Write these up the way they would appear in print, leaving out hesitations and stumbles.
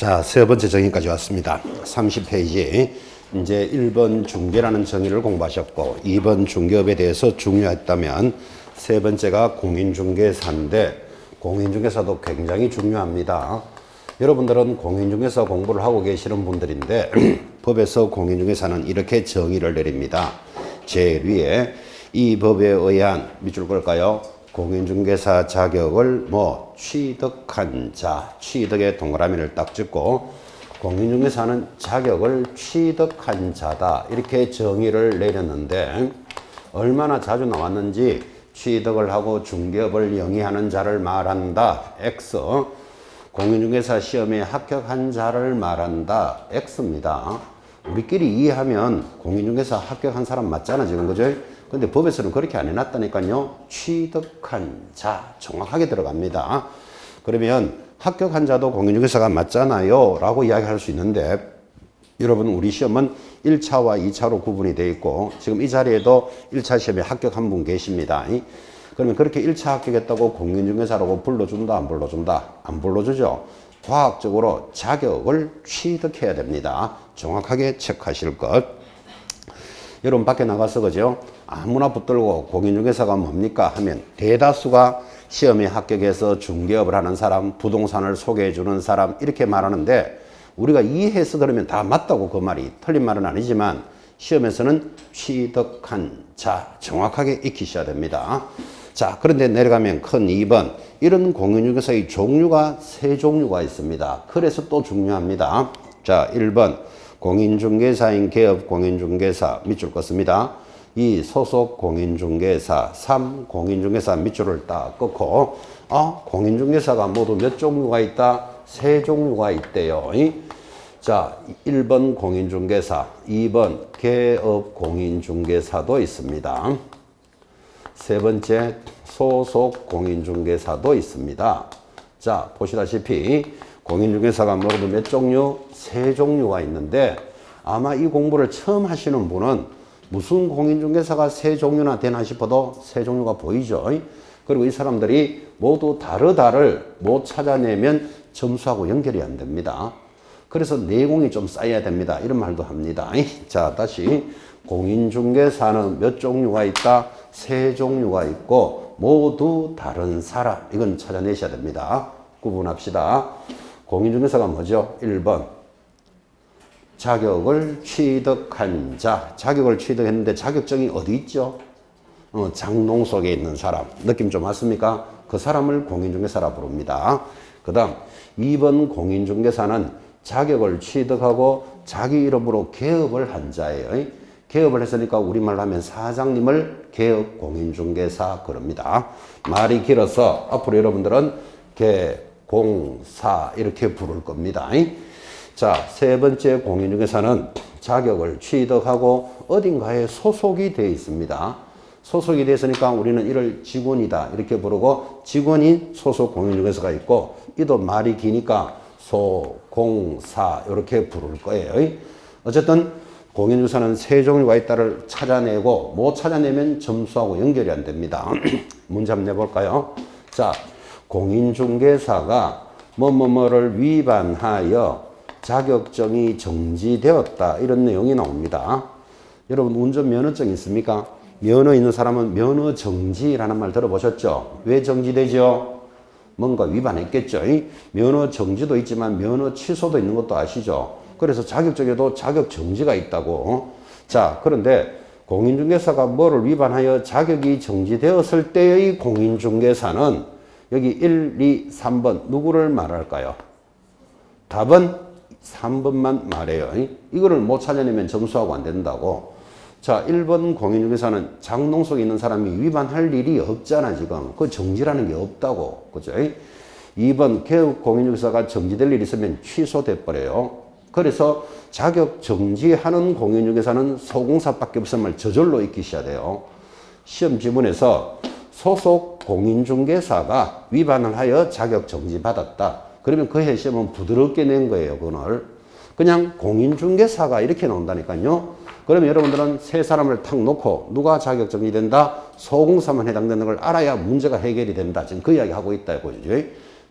자, 세 번째 정의까지 왔습니다. 30페이지. 이제 1번 중개라는 정의를 공부하셨고, 2번 중개업에 대해서 중요했다면, 세 번째가 공인중개사인데, 공인중개사도 굉장히 중요합니다. 여러분들은 공인중개사 공부를 하고 계시는 분들인데, 법에서 공인중개사는 이렇게 정의를 내립니다. 제일 위에 이 법에 의한, 밑줄 걸까요? 공인중개사 자격을 취득한 자, 취득의 동그라미를 딱 찍고 공인중개사는 자격을 취득한 자다 이렇게 정의를 내렸는데 얼마나 자주 나왔는지 취득을 하고 중개업을 영위하는 자를 말한다 X, 공인중개사 시험에 합격한 자를 말한다 X입니다. 우리끼리 이해하면 공인중개사 합격한 사람 맞잖아 지금 그죠? 근데 법에서는 그렇게 안 해놨다니까요. 취득한 자 정확하게 들어갑니다. 그러면 합격한 자도 공인중개사가 맞잖아요 라고 이야기할 수 있는데 여러분 우리 시험은 1차와 2차로 구분이 되어 있고 지금 이 자리에도 1차 시험에 합격한 분 계십니다. 그러면 그렇게 1차 합격했다고 공인중개사라고 불러준다 안 불러준다? 안 불러주죠. 과학적으로 자격을 취득해야 됩니다. 정확하게 체크하실 것. 여러분 밖에 나가서 그죠? 아무나 붙들고 공인중개사가 뭡니까 하면 대다수가 시험에 합격해서 중개업을 하는 사람, 부동산을 소개해 주는 사람 이렇게 말하는데 우리가 이해해서 그러면 다 맞다고 그 말이 틀린 말은 아니지만 시험에서는 취득한 자 정확하게 익히셔야 됩니다. 자, 그런데 내려가면 큰 2번 이런 공인중개사의 종류가 세 종류가 있습니다. 그래서 또 중요합니다. 자, 1번 공인중개사인 개업 공인중개사 밑줄 껐습니다. 2. 소속 공인중개사 3. 공인중개사 밑줄을 딱 긋고 공인중개사가 모두 몇 종류가 있다? 세 종류가 있대요. 자, 1번 공인중개사 2번 개업 공인중개사도 있습니다. 세 번째 소속 공인중개사도 있습니다. 자, 보시다시피 공인중개사가 모두 몇 종류? 세 종류가 있는데 아마 이 공부를 처음 하시는 분은 무슨 공인중개사가 세 종류나 되나 싶어도 세 종류가 보이죠. 그리고 이 사람들이 모두 다르다를 못 찾아내면 점수하고 연결이 안 됩니다. 그래서 내공이 좀 쌓여야 됩니다. 이런 말도 합니다. 자, 다시 공인중개사는 몇 종류가 있다? 세 종류가 있고 모두 다른 사람. 이건 찾아내셔야 됩니다. 구분합시다. 공인중개사가 뭐죠? 1번 자격을 취득한 자. 자격을 취득했는데 자격증이 어디 있죠? 장롱 속에 있는 사람. 느낌 좀 왔습니까? 그 사람을 공인중개사라 부릅니다. 그 다음 2번 공인중개사는 자격을 취득하고 자기 이름으로 개업을 한 자예요. 개업을 했으니까 우리말로 하면 사장님을 개업 공인중개사 그럽니다. 말이 길어서 앞으로 여러분들은 개공사 이렇게 부를 겁니다. 자, 세 번째 공인중개사는 자격을 취득하고 어딘가에 소속이 되어 있습니다. 소속이 되어 있으니까 우리는 이를 직원이다 이렇게 부르고 직원인 소속 공인중개사가 있고 이도 말이 기니까 소공사 이렇게 부를 거예요. 어쨌든 공인중개사는 세 종류가 있다를 찾아내고 못 찾아내면 점수하고 연결이 안 됩니다. 문제 한번 내볼까요? 자, 공인중개사가 뭐뭐뭐를 위반하여 자격증이 정지되었다 이런 내용이 나옵니다. 여러분 운전면허증 있습니까? 면허 있는 사람은 면허 정지라는 말 들어보셨죠? 왜 정지되죠? 뭔가 위반했겠죠. 면허 정지도 있지만 면허 취소도 있는 것도 아시죠? 그래서 자격증에도 자격 정지가 있다고. 자, 그런데 공인중개사가 뭐를 위반하여 자격이 정지되었을 때의 공인중개사는 여기 1, 2, 3번 누구를 말할까요? 답은 3번만 말해요. 이거를 못 찾아내면 점수하고 안 된다고. 자, 1번 공인중개사는 장롱 속에 있는 사람이 위반할 일이 없잖아 지금. 그 정지라는 게 없다고. 그죠? 2번 개업 공인중개사가 정지될 일이 있으면 취소돼 버려요. 그래서 자격 정지하는 공인중개사는 소공사밖에 없음을 저절로 익히셔야 돼요. 시험 지문에서 소속 공인중개사가 위반을 하여 자격 정지받았다. 그러면 그 해 시험은 부드럽게 낸 거예요. 그걸 그냥 공인중개사가 이렇게 나온다니까요. 그러면 여러분들은 세 사람을 탁 놓고 누가 자격 정지된다? 소공사만 해당되는 걸 알아야 문제가 해결이 된다. 지금 그 이야기 하고 있다. 보죠.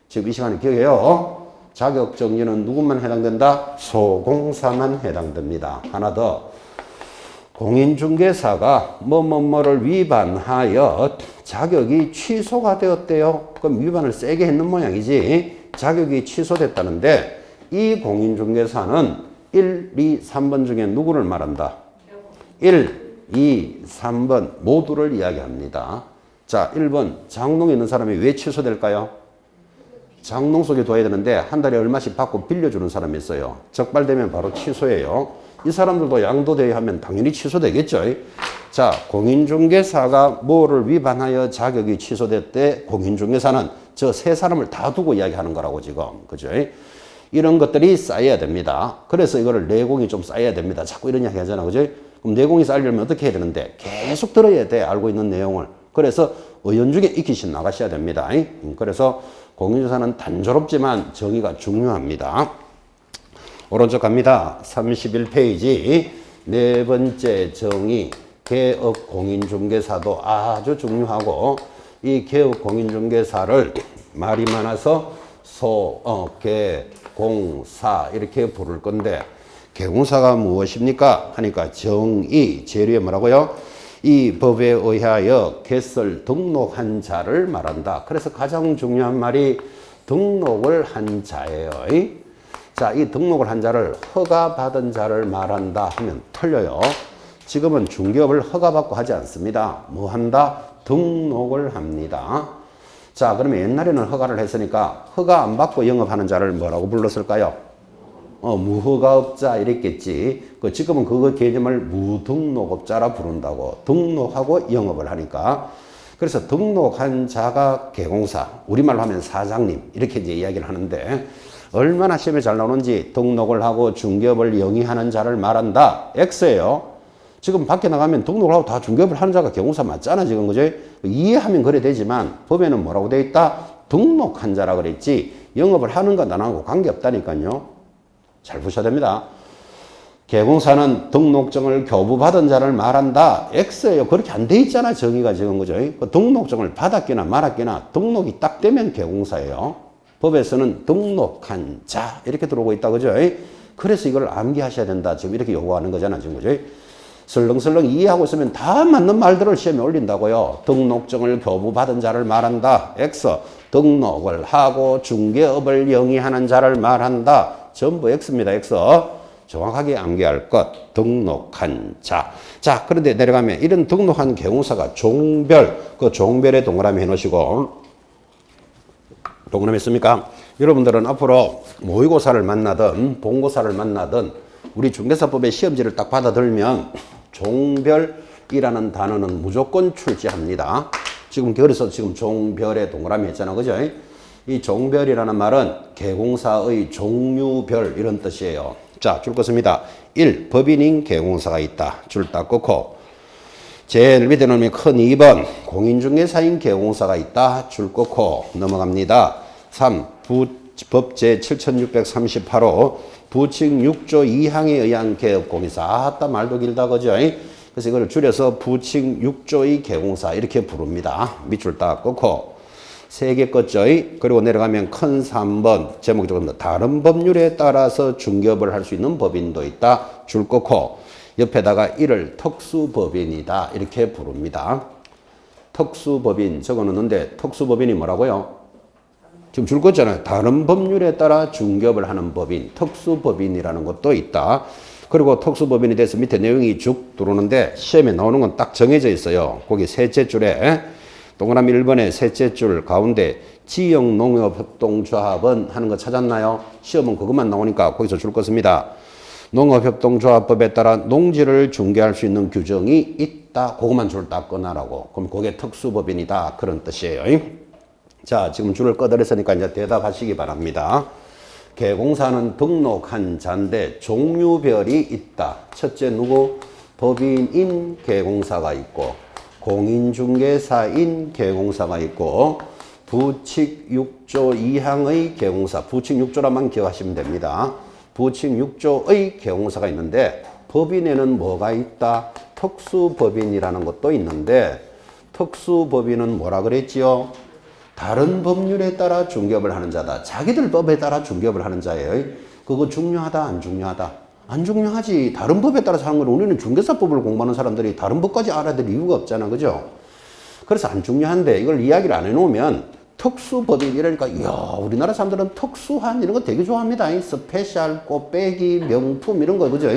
지금 이 시간에 기억해요. 자격정지는 누구만 해당된다? 소공사만 해당됩니다. 하나 더. 공인중개사가 뭐뭐뭐를 위반하여 자격이 취소가 되었대요. 그럼 위반을 세게 했는 모양이지. 자격이 취소됐다는데 이 공인중개사는 1, 2, 3번 중에 누구를 말한다? 1, 2, 3번 모두를 이야기합니다. 자, 1번 장롱에 있는 사람이 왜 취소될까요? 장롱 속에 둬야 되는데 한 달에 얼마씩 받고 빌려주는 사람이 있어요. 적발되면 바로 취소예요. 이 사람들도 양도대여 하면 당연히 취소되겠죠. 자, 공인중개사가 뭐를 위반하여 자격이 취소됐대? 공인중개사는 저 세 사람을 다 두고 이야기하는 거라고 지금. 그죠? 이런 것들이 쌓여야 됩니다. 그래서 이거를 내공이 좀 쌓여야 됩니다. 자꾸 이런 이야기 하잖아. 그죠? 그럼 내공이 쌓이려면 어떻게 해야 되는데? 계속 들어야 돼. 알고 있는 내용을. 그래서 의연중에 익히시 나가셔야 됩니다. 그래서 공인중개사는 단조롭지만 정의가 중요합니다. 오른쪽 갑니다. 31페이지 네 번째 정의 개업 공인중개사도 아주 중요하고 이 개업 공인중개사를 말이 많아서 개, 공, 사 이렇게 부를 건데 개공사가 무엇입니까? 하니까 정의 제류에 뭐라고요? 이 법에 의하여 개설 등록한 자를 말한다. 그래서 가장 중요한 말이 등록을 한 자예요. 자, 이 등록을 한 자를 허가받은 자를 말한다 하면 틀려요. 지금은 중개업을 허가받고 하지 않습니다. 뭐 한다? 등록을 합니다. 자, 그러면 옛날에는 허가를 했으니까 허가 안 받고 영업하는 자를 뭐라고 불렀을까요? 무허가업자 이랬겠지. 지금은 그거 개념을 무등록업자라 부른다고. 등록하고 영업을 하니까. 그래서 등록한 자가 개공사, 우리말로 하면 사장님 이렇게 이제 이야기를 하는데 얼마나 시험에 잘 나오는지 등록을 하고 중개업을 영위하는 자를 말한다. X예요. 지금 밖에 나가면 등록을 하고 다 중개업을 하는 자가 개공사 맞잖아 지금. 그죠? 이해하면 그래 되지만 법에는 뭐라고 돼 있다? 등록한 자라 그랬지 영업을 하는 건 나하고 관계없다니까요. 잘 보셔야 됩니다. 개공사는 등록증을 교부받은 자를 말한다. X예요. 그렇게 안 돼 있잖아 정의가 지금. 그죠? 등록증을 받았기나 말았기나 등록이 딱 되면 개공사예요. 법에서는 등록한 자 이렇게 들어오고 있다. 그죠? 그래서 이걸 암기하셔야 된다. 지금 이렇게 요구하는 거잖아 지금. 그죠? 설렁설렁 이해하고 있으면 다 맞는 말들을 시험에 올린다고요. 등록증을 교부받은 자를 말한다. X. 등록을 하고 중개업을 영위하는 자를 말한다. 전부 X입니다. X. 정확하게 암기할 것. 등록한 자. 자, 그런데 내려가면 이런 등록한 개공사가 종별, 그 종별의 동그라미 해놓으시고 동그라미 있습니까? 여러분들은 앞으로 모의고사를 만나든 본고사를 만나든 우리 중개사법의 시험지를 딱 받아들면 종별이라는 단어는 무조건 출제합니다. 지금 그래서 지금 종별의 동그라미 했잖아. 그죠? 이 종별이라는 말은 개공사의 종류별 이런 뜻이에요. 자, 줄 것입니다. 1. 법인인 개공사가 있다. 줄 딱 끊고 제일 밑에 놓으면 큰 2번 공인중개사인 개공사가 있다. 줄 끊고 넘어갑니다. 3. 법 제7638호 부칙 6조 2항에 의한 개업공인사. 아따 말도 길다 그죠? 그래서 이걸 줄여서 부칙 6조의 개공사 이렇게 부릅니다. 밑줄 딱 끊고 3개 껐죠. 그리고 내려가면 큰 3번 제목이 조금 더 다른 법률에 따라서 중개업을 할 수 있는 법인도 있다. 줄 끊고 옆에다가 이를 특수법인이다 이렇게 부릅니다. 특수법인 적어놓는데 특수법인이 뭐라고요? 지금 줄 거잖아요. 다른 법률에 따라 중개업을 하는 법인, 특수법인이라는 것도 있다. 그리고 특수법인이 돼서 밑에 내용이 쭉 들어오는데 시험에 나오는 건 딱 정해져 있어요. 거기 셋째 줄에 동그라미 1번에 셋째 줄 가운데 지역농협협동조합은 하는 거 찾았나요? 시험은 그것만 나오니까 거기서 줄 것입니다. 농업협동조합법에 따라 농지를 중개할 수 있는 규정이 있다. 그것만 줄 딱 꺼놔라고. 그럼 그게 특수법인이다. 그런 뜻이에요. 자, 지금 줄을 꺼드렸으니까 이제 대답하시기 바랍니다. 개공사는 등록한 자인데 종류별이 있다. 첫째 누구? 법인인 개공사가 있고 공인중개사인 개공사가 있고 부칙 6조 2항의 개공사. 부칙 6조라만 기억하시면 됩니다. 부칙 6조의 개공사가 있는데 법인에는 뭐가 있다? 특수법인이라는 것도 있는데 특수법인은 뭐라 그랬지요? 다른 법률에 따라 중개업을 하는 자다. 자기들 법에 따라 중개업을 하는 자예요. 그거 중요하다, 안 중요하다? 안 중요하지. 다른 법에 따라서 하는 건 우리는 중개사법을 공부하는 사람들이 다른 법까지 알아야 될 이유가 없잖아. 그죠? 그래서 안 중요한데 이걸 이야기를 안 해놓으면 특수법인 이러니까 이야 우리나라 사람들은 특수한 이런 거 되게 좋아합니다. 스페셜, 꽃배기, 명품 이런 거 그죠?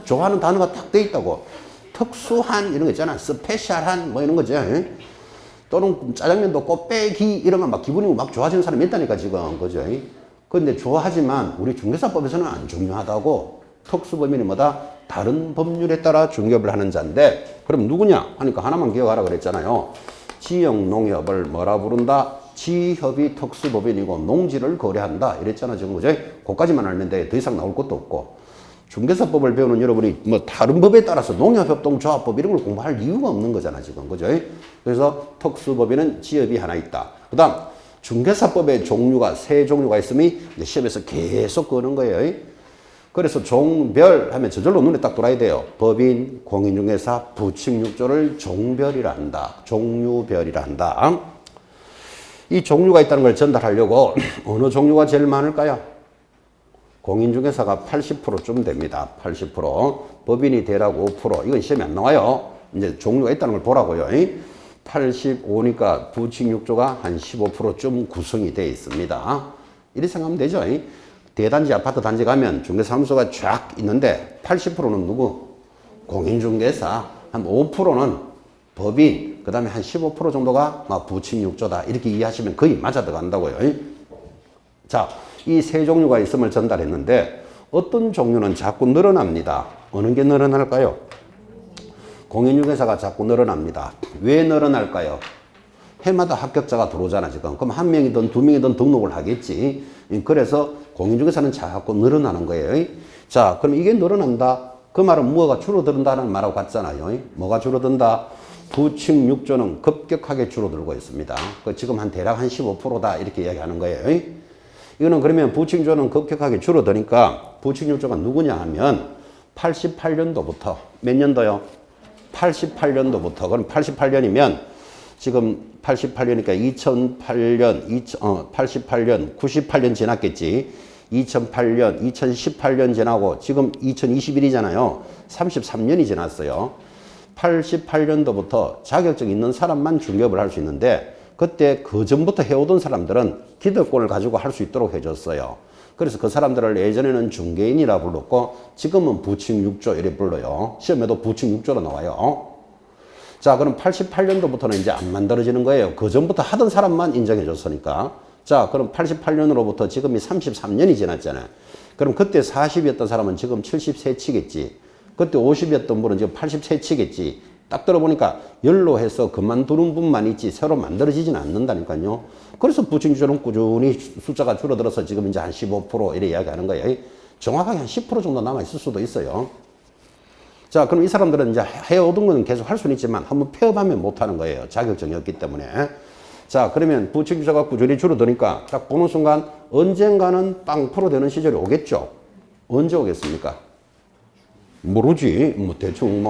좋아하는 단어가 딱 돼 있다고. 특수한 이런 거 있잖아. 스페셜한 뭐 이런 거죠. 또는 짜장면도 꽃배기 이러면 막 기분이 막 좋아지는 사람이 있다니까 지금 그죠? 근데 좋아하지만 우리 중개사법에서는 안 중요하다고. 특수법인이 뭐다? 다른 법률에 따라 중개업을 하는 자인데 그럼 누구냐? 하니까 하나만 기억하라 그랬잖아요. 지역농협을 뭐라 부른다? 지협이 특수법인이고 농지를 거래한다 이랬잖아 지금 그죠? 그것까지만 알면 돼. 더 이상 나올 것도 없고. 중개사법을 배우는 여러분이 뭐 다른 법에 따라서 농협협동조합법 이런 걸 공부할 이유가 없는 거잖아 지금 그죠? 그래서 특수법인은 지협이 하나 있다. 그 다음 중개사법의 종류가 세 종류가 있음이 시험에서 계속 끄는 거예요. 그래서 종별 하면 저절로 눈에 딱 들어야 돼요. 법인, 공인중개사, 부칙육조를 종별이라 한다. 종류별이라 한다. 이 종류가 있다는 걸 전달하려고 어느 종류가 제일 많을까요? 공인중개사가 80%쯤 됩니다. 80%. 법인이 대략 5%. 이건 시험에 안 나와요. 이제 종류가 있다는 걸 보라고요. 85니까 부칙육조가 한 15%쯤 구성이 되어 있습니다. 이렇게 생각하면 되죠. 대단지 아파트 단지 가면 중개사무소가 쫙 있는데 80%는 누구? 공인중개사. 한 5%는 법인. 그 다음에 한 15% 정도가 부칙육조다. 이렇게 이해하시면 거의 맞아 들어간다고요. 자, 이 세 종류가 있음을 전달했는데 어떤 종류는 자꾸 늘어납니다. 어느 게 늘어날까요? 공인중개사가 자꾸 늘어납니다. 왜 늘어날까요? 해마다 합격자가 들어오잖아 지금. 그럼 한 명이든 두 명이든 등록을 하겠지. 그래서 공인중개사는 자꾸 늘어나는 거예요. 자, 그럼 이게 늘어난다. 그 말은 뭐가 줄어든다는 말하고 같잖아요. 뭐가 줄어든다? 부칙육조는 급격하게 줄어들고 있습니다. 지금 대략 한 15%다 이렇게 이야기하는 거예요. 이거는 그러면 부칙육조는 급격하게 줄어드니까 부칙육조가 누구냐 하면 88년도부터 몇 년도요? 88년도부터. 그럼 88년이면 지금 88년이니까 2008년, 88년, 98년 지났겠지. 2008년, 2018년 지나고 지금 2021이잖아요. 33년이 지났어요. 88년도부터 자격증 있는 사람만 중개업을 할 수 있는데 그때 그 전부터 해오던 사람들은 기득권을 가지고 할 수 있도록 해줬어요. 그래서 그 사람들을 예전에는 중개인이라 불렀고 지금은 부칙육조 이렇게 불러요. 시험에도 부칙육조로 나와요. 자, 그럼 88년도부터는 이제 안 만들어지는 거예요. 그 전부터 하던 사람만 인정해 줬으니까. 자, 그럼 88년으로부터 지금이 33년이 지났잖아요. 그럼 그때 40이었던 사람은 지금 70세치겠지. 그때 50이었던 분은 지금 80세치겠지. 딱 들어보니까 연로해서 그만두는 분만 있지 새로 만들어지지는 않는다니까요. 그래서 부칙육조는 꾸준히 숫자가 줄어들어서 지금 이제 한 15% 이래 이야기하는 거예요. 정확하게 한 10% 정도 남아있을 수도 있어요. 자, 그럼 이 사람들은 이제 해오던 건 계속 할 수는 있지만 한번 폐업하면 못하는 거예요. 자격증이 없기 때문에. 자, 그러면 부칙육조가 꾸준히 줄어드니까 딱 보는 순간 언젠가는 빵프로 되는 시절이 오겠죠. 언제 오겠습니까? 모르지. 뭐 대충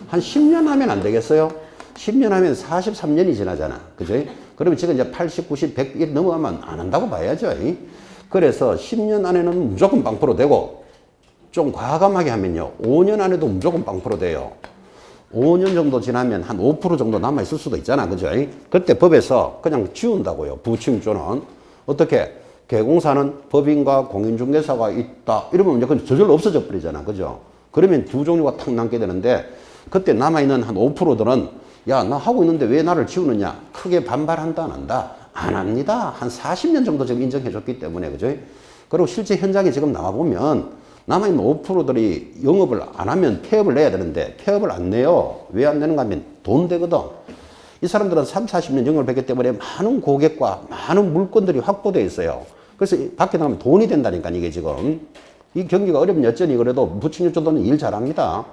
한 10년 하면 안 되겠어요? 10년 하면 43년이 지나잖아. 그죠? 그러면 지금 이제 80, 90, 100 넘어가면 안 한다고 봐야죠. 그래서 10년 안에는 무조건 빵프로 되고 좀 과감하게 하면요. 5년 안에도 무조건 빵프로 돼요. 5년 정도 지나면 한 5% 정도 남아있을 수도 있잖아. 그죠? 그때 법에서 그냥 지운다고요. 부칙육조는. 어떻게? 개공사는 법인과 공인중개사가 있다. 이러면 이제 그건 저절로 없어져 버리잖아. 그죠? 그러면 두 종류가 탁 남게 되는데 그때 남아있는 한 5%들은 야, 나 하고 있는데 왜 나를 지우느냐? 크게 반발한다, 안 한다? 안 합니다. 한 40년 정도 지금 인정해줬기 때문에. 그죠? 그리고 실제 현장에 지금 나와보면 남아있는 5%들이 영업을 안 하면 폐업을 내야 되는데 폐업을 안 내요. 왜 안 내는가 하면 돈 되거든. 이 사람들은 3, 40년 영업을 했기 때문에 많은 고객과 많은 물건들이 확보되어 있어요. 그래서 밖에 나가면 돈이 된다니까 이게 지금. 이 경기가 어렵니 어쩌니 그래도 부칙육조도는 일 잘합니다.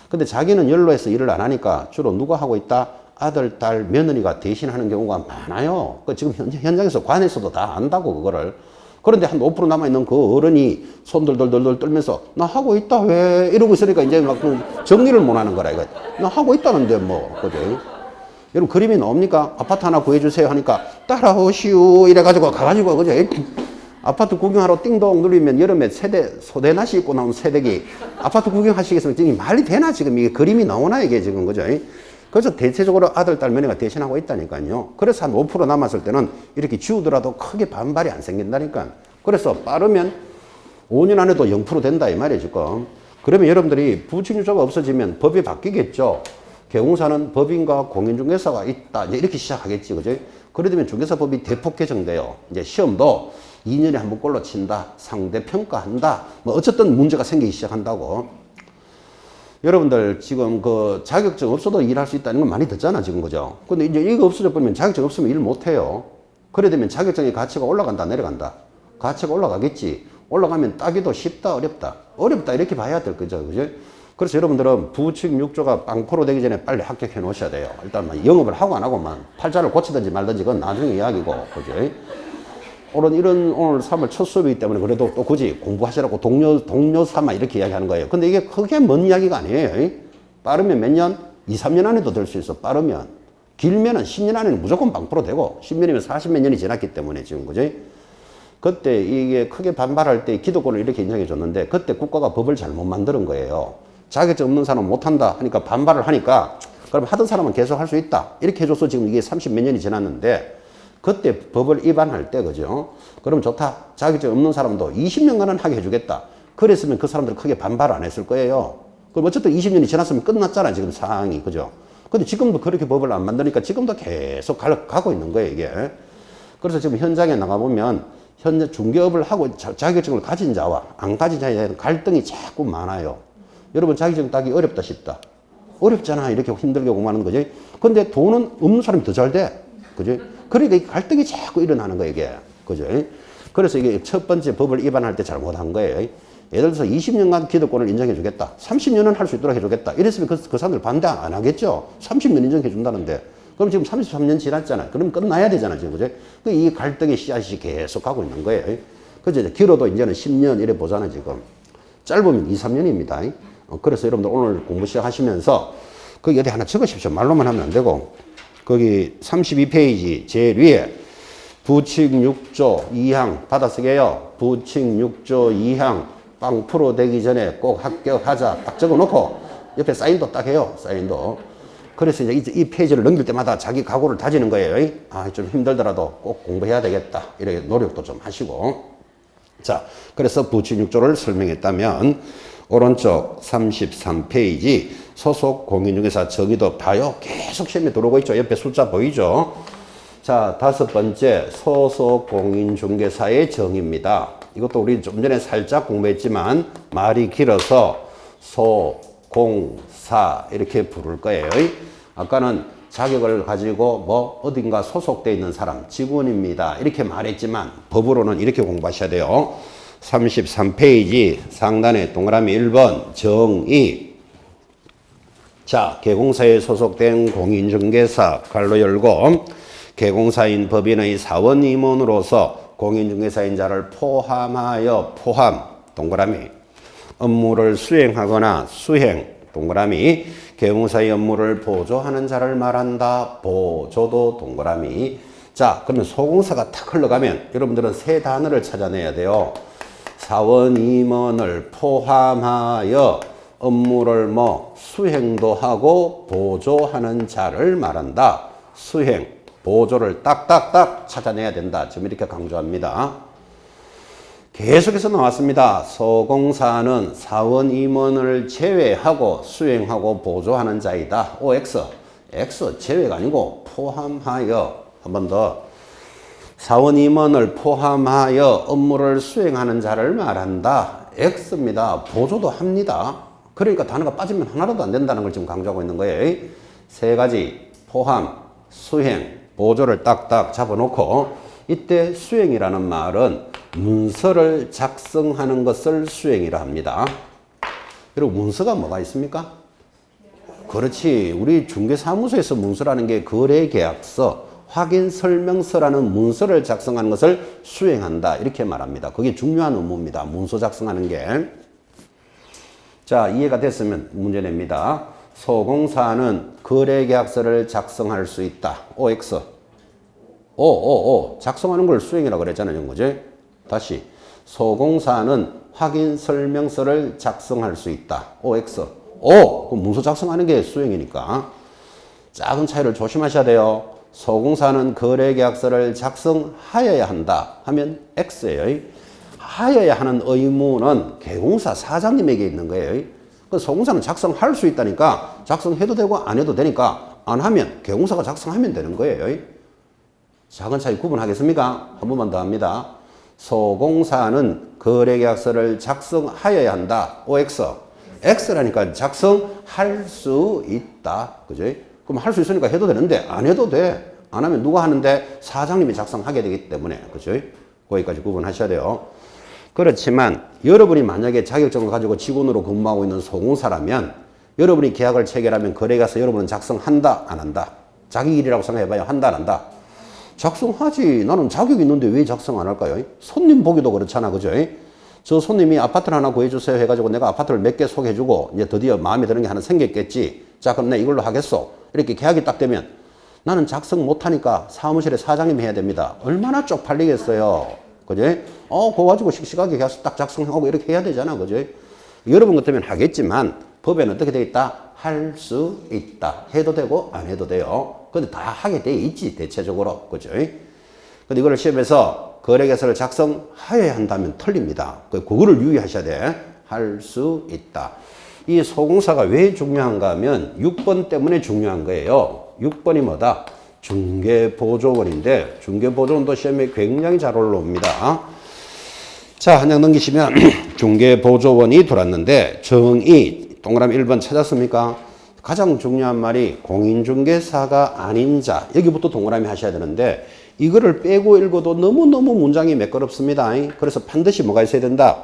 근데 자기는 연로해서 일을 안 하니까 주로 누가 하고 있다? 아들, 딸, 며느리가 대신하는 경우가 많아요. 지금 현장에서 관에서도 다 안다고 그거를. 그런데 한 5% 남아있는 그 어른이 손들들들들 떨면서 나 하고 있다 왜 이러고 있으니까 이제 막 정리를 못 하는 거라 이거. 나 하고 있다는데 뭐 그죠? 여러분 그림이 나옵니까? 아파트 하나 구해주세요 하니까 따라오시오 이래가지고 가가지고 그죠? 아파트 구경하러 띵동 누르면 여름에 소대나시 입고 나온 새댁이 아파트 구경하시겠으면 지금 말이 되나 지금 이게 그림이 나오나 이게 지금 그죠? 그래서 대체적으로 아들, 딸, 며느리가 대신하고 있다니까요. 그래서 한 5% 남았을 때는 이렇게 지우더라도 크게 반발이 안 생긴다니까. 그래서 빠르면 5년 안에도 0% 된다 이 말이에요 지금. 그러면 여러분들이 부칙유조가 없어지면 법이 바뀌겠죠. 개공사는 법인과 공인중개사가 있다 이제 이렇게 시작하겠지 그죠? 그래 되면 중개사법이 대폭 개정돼요. 이제 시험도 2년에 한 번 꼴로 친다, 상대 평가한다, 뭐 어쨌든 문제가 생기기 시작한다고. 여러분들 지금 그 자격증 없어도 일할 수 있다는 건 많이 듣잖아 지금 그죠? 근데 이제 이거 없어져 버리면 자격증 없으면 일 못 해요. 그래 되면 자격증의 가치가 올라간다 내려간다? 가치가 올라가겠지. 올라가면 따기도 쉽다 어렵다? 어렵다 이렇게 봐야 될 거죠 그죠? 그래서 여러분들은 부칙 6조가 빵포로 되기 전에 빨리 합격해 놓으셔야 돼요. 일단 영업을 하고 안 하고만 팔자를 고치든지 말든지 그건 나중에 이야기고 그죠? 오늘 3월 첫 수업이기 때문에 그래도 또 굳이 공부하시라고 동료 삼아 이렇게 이야기하는 거예요. 근데 이게 크게 먼 이야기가 아니에요. 빠르면 몇 년? 2, 3년 안에도 될 수 있어. 빠르면. 길면은 10년 안에는 무조건 방포로 되고 10년이면 40몇 년이 지났기 때문에 지금 그죠? 그때 이게 크게 반발할 때 기득권을 이렇게 인정해 줬는데 그때 국가가 법을 잘못 만드는 거예요. 자격증 없는 사람은 못한다 하니까 반발을 하니까 그럼 하던 사람은 계속 할 수 있다. 이렇게 해줘서 지금 이게 30몇 년이 지났는데 그때 법을 위반할 때 그죠? 그럼 좋다. 자격증 없는 사람도 20년간은 하게 해주겠다. 그랬으면 그 사람들 크게 반발 안 했을 거예요. 그럼 어쨌든 20년이 지났으면 끝났잖아 지금 상황이 그죠? 근데 지금도 그렇게 법을 안 만드니까 지금도 계속 가고 있는 거예요 이게. 그래서 지금 현장에 나가보면 현재 중개업을 하고 자격증을 가진 자와 안 가진 자에 대한 갈등이 자꾸 많아요. 여러분 자격증 따기 어렵다 쉽다? 어렵잖아 이렇게 힘들게 공부하는 거지. 근데 돈은 없는 사람이 더 잘 돼. 그죠? 그러니까 이 갈등이 자꾸 일어나는 거예요, 이게. 그죠? 그래서 이게 첫 번째 법을 위반할 때 잘못한 거예요. 예를 들어서 20년간 기득권을 인정해 주겠다. 30년은 할 수 있도록 해 주겠다. 이랬으면 그 사람들 반대 안 하겠죠? 30년 인정해 준다는데. 그럼 지금 33년 지났잖아요. 그럼 끝나야 되잖아요, 지금. 그죠? 이 갈등의 씨앗이 계속 가고 있는 거예요. 그죠? 길어도 이제는 10년 이래 보잖아요, 지금. 짧으면 2, 3년입니다. 그래서 여러분들 오늘 공부 시작하시면서 거기 어디 하나 적으십시오. 말로만 하면 안 되고. 거기 32페이지 제일 위에 부칙 6조 2항 받아쓰게요. 부칙 6조 2항 빵프로 되기 전에 꼭 합격하자 딱 적어놓고 옆에 사인도 딱 해요. 사인도. 그래서 이제 이 페이지를 넘길 때마다 자기 각오를 다지는 거예요. 아, 좀 힘들더라도 꼭 공부해야 되겠다. 이렇게 노력도 좀 하시고. 자, 그래서 부칙 6조를 설명했다면 오른쪽 33페이지 소속 공인중개사 정의도 봐요. 계속 시험에 들어오고 있죠. 옆에 숫자 보이죠? 자, 다섯 번째 소속 공인중개사의 정의입니다. 이것도 우리 좀 전에 살짝 공부했지만 말이 길어서 소, 공, 사 이렇게 부를 거예요. 아까는 자격을 가지고 뭐 어딘가 소속되어 있는 사람, 직원입니다. 이렇게 말했지만 법으로는 이렇게 공부하셔야 돼요. 33페이지 상단에 동그라미 1번 정의. 자, 개공사에 소속된 공인중개사 괄호 열고 개공사인 법인의 사원 임원으로서 공인중개사인 자를 포함하여 포함 동그라미 업무를 수행하거나 수행 동그라미 개공사의 업무를 보조하는 자를 말한다. 보조도 동그라미. 자, 그러면 소공사가 탁 흘러가면 여러분들은 세 단어를 찾아내야 돼요. 사원 임원을 포함하여 업무를 수행도 하고 보조하는 자를 말한다. 수행, 보조를 딱딱딱 찾아내야 된다. 지금 이렇게 강조합니다. 계속해서 나왔습니다. 소공사는 사원 임원을 제외하고 수행하고 보조하는 자이다. OX. X 제외가 아니고 포함하여. 한 번 더. 사원 임원을 포함하여 업무를 수행하는 자를 말한다. X입니다. 보조도 합니다. 그러니까 단어가 빠지면 하나라도 안 된다는 걸 지금 강조하고 있는 거예요. 세 가지 포함, 수행, 보조를 딱딱 잡아놓고 이때 수행이라는 말은 문서를 작성하는 것을 수행이라 합니다. 그리고 문서가 뭐가 있습니까? 그렇지. 우리 중개사무소에서 문서라는 게 거래계약서, 확인설명서라는 문서를 작성하는 것을 수행한다. 이렇게 말합니다. 그게 중요한 업무입니다. 문서 작성하는 게. 자, 이해가 됐으면 문제 냅니다. 소공사는 거래계약서를 작성할 수 있다. OX. 오. 작성하는 걸 수행이라고 그랬잖아요. 그죠? 다시. 소공사는 확인 설명서를 작성할 수 있다. OX. 그럼 문서 작성하는 게 수행이니까. 작은 차이를 조심하셔야 돼요. 소공사는 거래계약서를 작성하여야 한다 하면 X예요. 하여야 하는 의무는 개공사 사장님에게 있는 거예요. 그 소공사는 작성할 수 있다니까 작성해도 되고 안 해도 되니까 안 하면 개공사가 작성하면 되는 거예요. 작은 차이 구분하겠습니까? 한 번만 더 합니다. 소공사는 거래계약서를 작성하여야 한다. OX. X라니까 작성할 수 있다. 그죠? 그럼 할 수 있으니까 해도 되는데 안 해도 돼. 안 하면 누가 하는데 사장님이 작성하게 되기 때문에. 그죠? 거기까지 구분하셔야 돼요. 그렇지만 여러분이 만약에 자격증을 가지고 직원으로 근무하고 있는 소공사라면 여러분이 계약을 체결하면 거래계약서 여러분은 작성한다 안 한다? 자기 일이라고 생각해봐요. 한다 안 한다? 작성하지. 나는 자격이 있는데 왜 작성 안 할까요? 손님 보기도 그렇잖아. 그죠? 저 손님이 아파트를 하나 구해주세요 해가지고 내가 아파트를 몇 개 소개해주고 이제 드디어 마음에 드는 게 하나 생겼겠지. 자, 그럼 내가 이걸로 하겠어. 이렇게 계약이 딱 되면 나는 작성 못하니까 사무실에 사장님이 해야 됩니다. 얼마나 쪽팔리겠어요. 그죠? 그거 가지고 씩씩하게 계약서 딱 작성하고 이렇게 해야 되잖아. 그죠? 여러분 같으면 하겠지만 법에는 어떻게 되어 있다? 할 수 있다. 해도 되고 안 해도 돼요. 근데 다 하게 돼 있지 대체적으로. 그죠? 근데 이거를 시험에서 거래계약서를 작성하여야 한다면 틀립니다. 그거를 유의하셔야 돼. 할 수 있다. 이 소공사가 왜 중요한가 하면 6번 때문에 중요한 거예요. 6번이 뭐다? 중개보조원인데 중개보조원도 시험에 굉장히 잘 올라옵니다. 자, 한 장 넘기시면 중개보조원이 들어왔는데 정의 동그라미 1번 찾았습니까? 가장 중요한 말이 공인중개사가 아닌 자. 여기부터 동그라미 하셔야 되는데 이거를 빼고 읽어도 너무너무 문장이 매끄럽습니다. 그래서 반드시 뭐가 있어야 된다?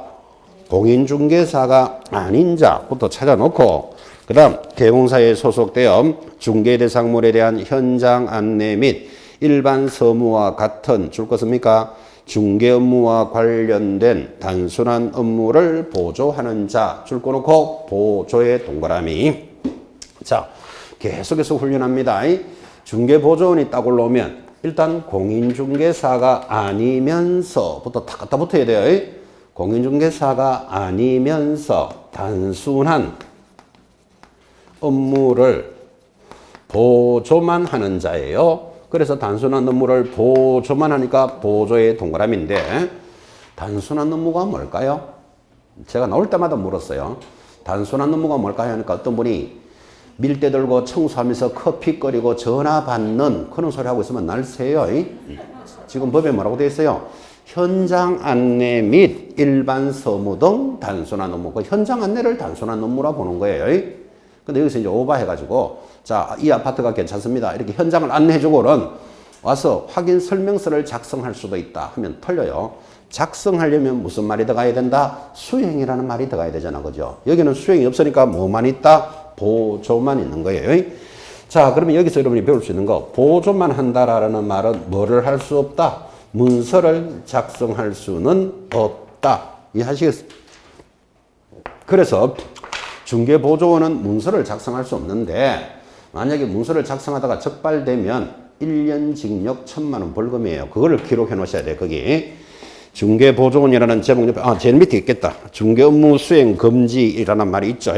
공인중개사가 아닌 자부터 찾아놓고 그 다음 개공사에 소속되어 중개대상물에 대한 현장 안내 및 일반 서무와 같은 줄 것입니까? 중개 업무와 관련된 단순한 업무를 보조하는 자 줄 거놓고 보조의 동그라미. 자, 계속해서 훈련합니다. 중개보조원이 딱 올라오면 일단 공인중개사가 아니면서부터 딱 갖다 붙어야 돼요. 공인중개사가 아니면서 단순한 업무를 보조만 하는 자예요. 그래서 단순한 업무를 보조만 하니까 보조의 동그라미인데 단순한 업무가 뭘까요? 제가 나올 때마다 물었어요. 단순한 업무가 뭘까요? 하니까 어떤 분이 밀대 들고 청소하면서 커피 끓이고 전화 받는 그런 소리 하고 있으면 날 새요. 지금 법에 뭐라고 되어 있어요? 현장 안내 및 일반 서무 등 단순한 업무. 그 현장 안내를 단순한 업무라 보는 거예요. 근데 여기서 이제 오버해가지고 자, 이 아파트가 괜찮습니다. 이렇게 현장을 안내해주고는 와서 확인 설명서를 작성할 수도 있다 하면 틀려요. 작성하려면 무슨 말이 들어가야 된다? 수행이라는 말이 들어가야 되잖아. 그죠? 여기는 수행이 없으니까 뭐만 있다? 보조만 있는 거예요. 자, 그러면 여기서 여러분이 배울 수 있는 거 보조만 한다라는 말은 뭐를 할 수 없다? 문서를 작성할 수는 없다. 이해하시겠습니까? 그래서 중개보조원은 문서를 작성할 수 없는데 만약에 문서를 작성하다가 적발되면 1년 징역 1,000만 원 벌금이에요. 그거를 기록해 놓으셔야 돼. 거기 중개보조원이라는 제목 옆에 제일 밑에 있겠다. 중개업무 수행 금지라는 말이 있죠.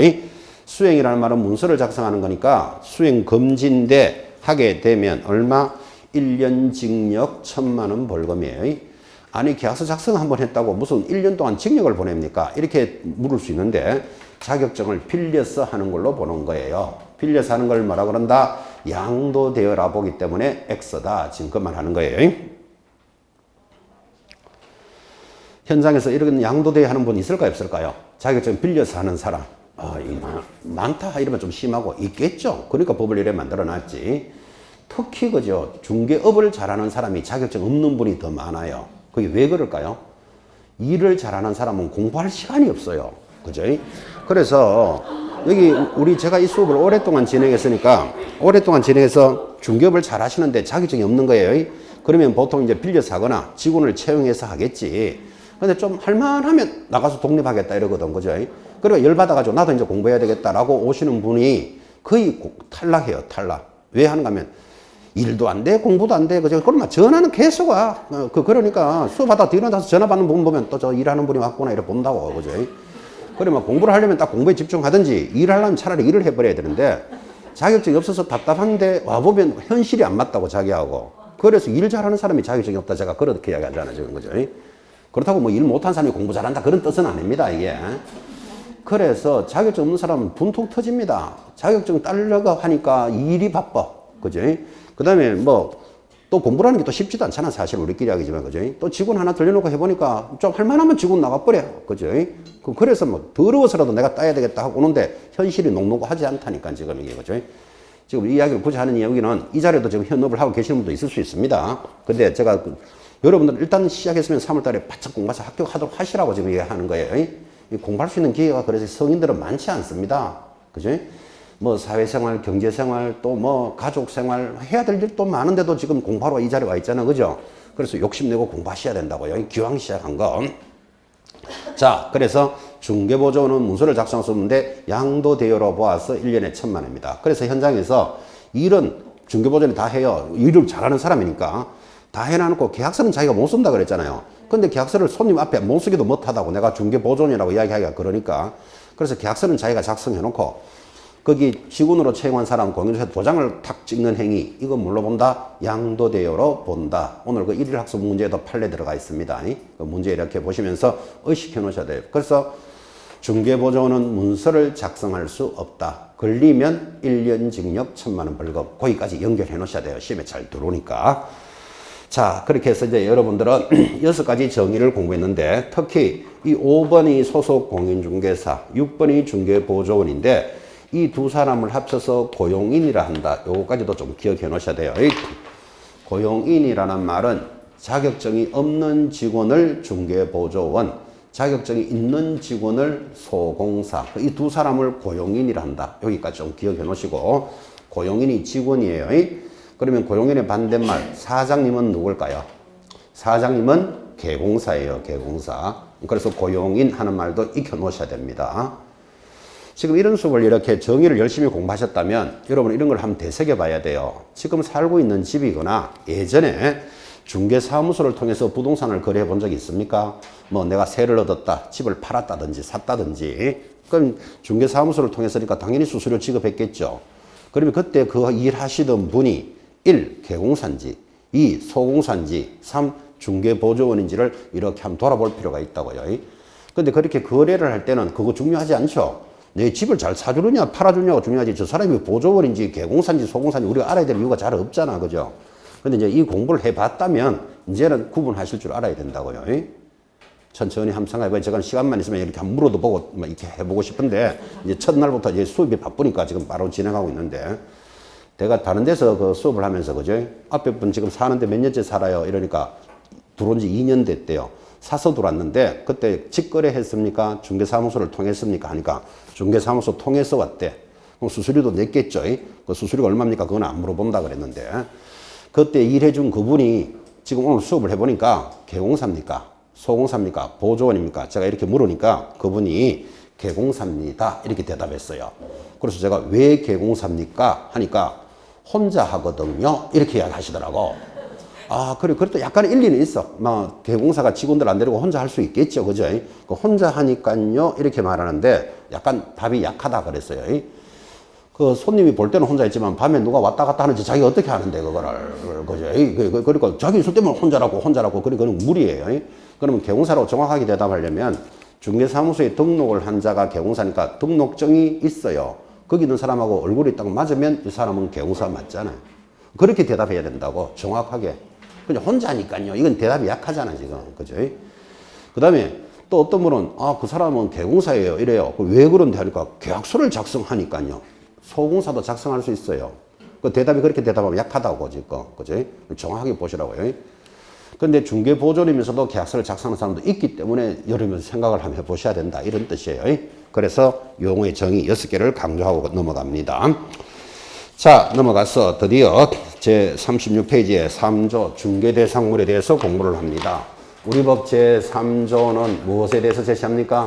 수행이라는 말은 문서를 작성하는 거니까 수행 금지인데 하게 되면 얼마? 1년 징역 1,000만 원 벌금이에요. 아니 계약서 작성 한번 했다고 무슨 1년 동안 징역을 보냅니까? 이렇게 물을 수 있는데 자격증을 빌려서 하는 걸로 보는 거예요. 빌려서 하는 걸 뭐라 그런다? 양도되어라 보기 때문에 X다. 지금 그만 하는 거예요. 현장에서 이런 양도되어 하는 분 있을까요? 없을까요? 자격증 빌려서 하는 사람. 많다 이러면 좀 심하고 있겠죠. 그러니까 법을 이래 만들어 놨지. 특히 그죠. 중개업을 잘하는 사람이 자격증 없는 분이 더 많아요. 그게 왜 그럴까요? 일을 잘하는 사람은 공부할 시간이 없어요. 그죠? 그래서 여기 제가 이 수업을 오랫동안 진행했으니까 오랫동안 진행해서 중개업을 잘 하시는데 자격증이 없는 거예요. 그러면 보통 이제 빌려서 하거나 직원을 채용해서 하겠지. 근데 좀 할만하면 나가서 독립하겠다 이러거든. 그죠? 그리고 열받아가지고 나도 이제 공부해야 되겠다라고 오시는 분이 거의 탈락해요, 탈락. 왜 하는가 하면 일도 안 돼, 공부도 안 돼. 그죠? 그러면 전화는 계속 와. 그러니까 수업하다 뒤로 나서 전화 받는 분 보면 또 저 일하는 분이 왔구나, 이렇게 본다고. 그죠? 그러면 공부를 하려면 딱 공부에 집중하든지 일을 하려면 차라리 일을 해버려야 되는데 자격증이 없어서 답답한데 와보면 현실이 안 맞다고 자기하고. 그래서 일 잘하는 사람이 자격증이 없다. 제가 그렇게 이야기하잖아요, 지금. 그죠? 그렇다고 뭐 일 못한 사람이 공부 잘한다. 그런 뜻은 아닙니다, 이게. 그래서 자격증 없는 사람은 분통 터집니다. 자격증 따려고 하니까 일이 바빠. 그죠? 그 다음에 뭐 또 공부라는 게 또 쉽지도 않잖아. 사실 우리끼리 이야기지만. 그죠? 또 직원 하나 들려놓고 해보니까 좀 할만하면 직원 나가버려. 그죠? 그래서 뭐 더러워서라도 내가 따야 되겠다 하고 오는데 현실이 녹록하지 않다니까 지금 이게. 그죠? 지금 이 이야기를 굳이 하는 이야기는 이 자리에도 지금 현업을 하고 계시는 분도 있을 수 있습니다. 근데 제가 여러분들 일단 시작했으면 3월달에 바짝 공부해서 합격하도록 하시라고 지금 얘기하는 거예요. 공부할 수 있는 기회가 그래서 성인들은 많지 않습니다. 그죠? 뭐 사회생활, 경제생활, 또 뭐 가족생활 해야 될 일도 많은데도 지금 공부하러 이 자리에 와 있잖아. 그죠? 그래서 욕심내고 공부하셔야 된다고요. 기왕 시작한 거. 자, 그래서 중개보조원은 문서를 작성했었는데 양도대여로 보아서 1년에 1,000만 원입니다. 그래서 현장에서 일은 중개보조원이 다 해요. 일을 잘하는 사람이니까. 다 해놔놓고 계약서는 자기가 못 쓴다 그랬잖아요. 근데 계약서를 손님 앞에 못 쓰기도 못하다고 내가 중개보조원이라고 이야기하기가 그러니까. 그래서 계약서는 자기가 작성해놓고 거기 직원으로 채용한 사람 공인중개사 도장을 탁 찍는 행위, 이거 뭘로 본다? 양도대여로 본다. 오늘 그 1일 학습 문제에도 판례 들어가 있습니다. 그 문제 이렇게 보시면서 의식해 놓으셔야 돼요. 그래서 중개보조원은 문서를 작성할 수 없다. 걸리면 1년 징역 1,000만 원 벌금. 거기까지 연결해 놓으셔야 돼요. 시험에 잘 들어오니까. 자, 그렇게 해서 이제 여러분들은 6가지 정의를 공부했는데 특히 이 5번이 소속 공인중개사, 6번이 중개보조원인데 이 두 사람을 합쳐서 고용인이라 한다. 요거까지도 좀 기억해 놓으셔야 돼요. 고용인이라는 말은 자격증이 없는 직원을 중개보조원, 자격증이 있는 직원을 소공사, 이 두 사람을 고용인이라 한다. 여기까지 좀 기억해 놓으시고, 고용인이 직원이에요. 그러면 고용인의 반대말, 사장님은 누굴까요? 사장님은 개공사예요. 개공사. 그래서 고용인 하는 말도 익혀 놓으셔야 됩니다. 지금 이런 수업을 이렇게 정의를 열심히 공부하셨다면 여러분 이런 걸 한번 되새겨 봐야 돼요. 지금 살고 있는 집이거나 예전에 중개사무소를 통해서 부동산을 거래해 본 적이 있습니까? 뭐 내가 세를 얻었다, 집을 팔았다든지 샀다든지. 그럼 중개사무소를 통해서니까 당연히 수수료 지급했겠죠. 그러면 그때 그 일 하시던 분이 1. 개공사인지, 2. 소공사인지, 3. 중개보조원인지를 이렇게 한번 돌아볼 필요가 있다고요. 근데 그렇게 거래를 할 때는 그거 중요하지 않죠. 내 집을 잘 사주느냐 팔아주냐가 중요하지 저 사람이 보조원인지 개공사인지 소공사인지 우리가 알아야 될 이유가 잘 없잖아. 그죠? 근데 이제 이 공부를 해봤다면 이제는 구분하실 줄 알아야 된다고요. 천천히 한번 생각해봐요. 제가 시간만 있으면 이렇게 한번 물어도 보고 이렇게 해보고 싶은데 이제 첫날부터 이제 수업이 바쁘니까 지금 바로 진행하고 있는데 내가 다른 데서 그 수업을 하면서 그죠? 앞에 분 지금 사는데 몇 년째 살아요. 이러니까 들어온 지 2년 됐대요. 사서 들어왔는데 그때 직거래 했습니까? 중개사무소를 통했습니까? 하니까 중개사무소 통해서 왔대. 그럼 수수료도 냈겠죠. 그 수수료가 얼마입니까? 그건 안 물어본다 그랬는데 그때 일해준 그분이 지금 오늘 수업을 해보니까 개공사입니까? 소공사입니까? 보조원입니까? 제가 이렇게 물으니까 그분이 개공사입니다. 이렇게 대답했어요. 그래서 제가 왜 개공사입니까? 하니까 혼자 하거든요. 이렇게 이야기하시더라고. 아, 그래. 그래도 약간 일리는 있어. 막, 개공사가 직원들 안 데리고 혼자 할 수 있겠죠. 그죠? 혼자 하니까요. 이렇게 말하는데 약간 답이 약하다 그랬어요. 그 손님이 볼 때는 혼자 있지만 밤에 누가 왔다 갔다 하는지 자기가 어떻게 하는데, 그거를. 그죠? 그러니까 자기 있을 때만 혼자라고. 그러니까 그건 무리예요. 그러면 개공사로 정확하게 대답하려면 중개사무소에 등록을 한 자가 개공사니까 등록증이 있어요. 거기 있는 사람하고 얼굴이 딱 맞으면 이 사람은 개공사 맞잖아요. 그렇게 대답해야 된다고. 정확하게. 그냥 혼자니까요. 이건 대답이 약하잖아, 지금. 그죠? 그 다음에 또 어떤 분은, 아, 그 사람은 개공사예요. 이래요. 왜 그런데 하니까 계약서를 작성하니까요. 소공사도 작성할 수 있어요. 그 대답이 그렇게 대답하면 약하다고, 지금. 그죠? 정확하게 보시라고요. 근데 중개보조원이면서도 계약서를 작성하는 사람도 있기 때문에 여러분 생각을 한번 해보셔야 된다. 이런 뜻이에요. 그래서 용어의 정의 6개를 강조하고 넘어갑니다. 자, 넘어가서 드디어 제 36페이지에 3조 중개대상물에 대해서 공부를 합니다. 우리 법 제 3조는 무엇에 대해서 제시합니까?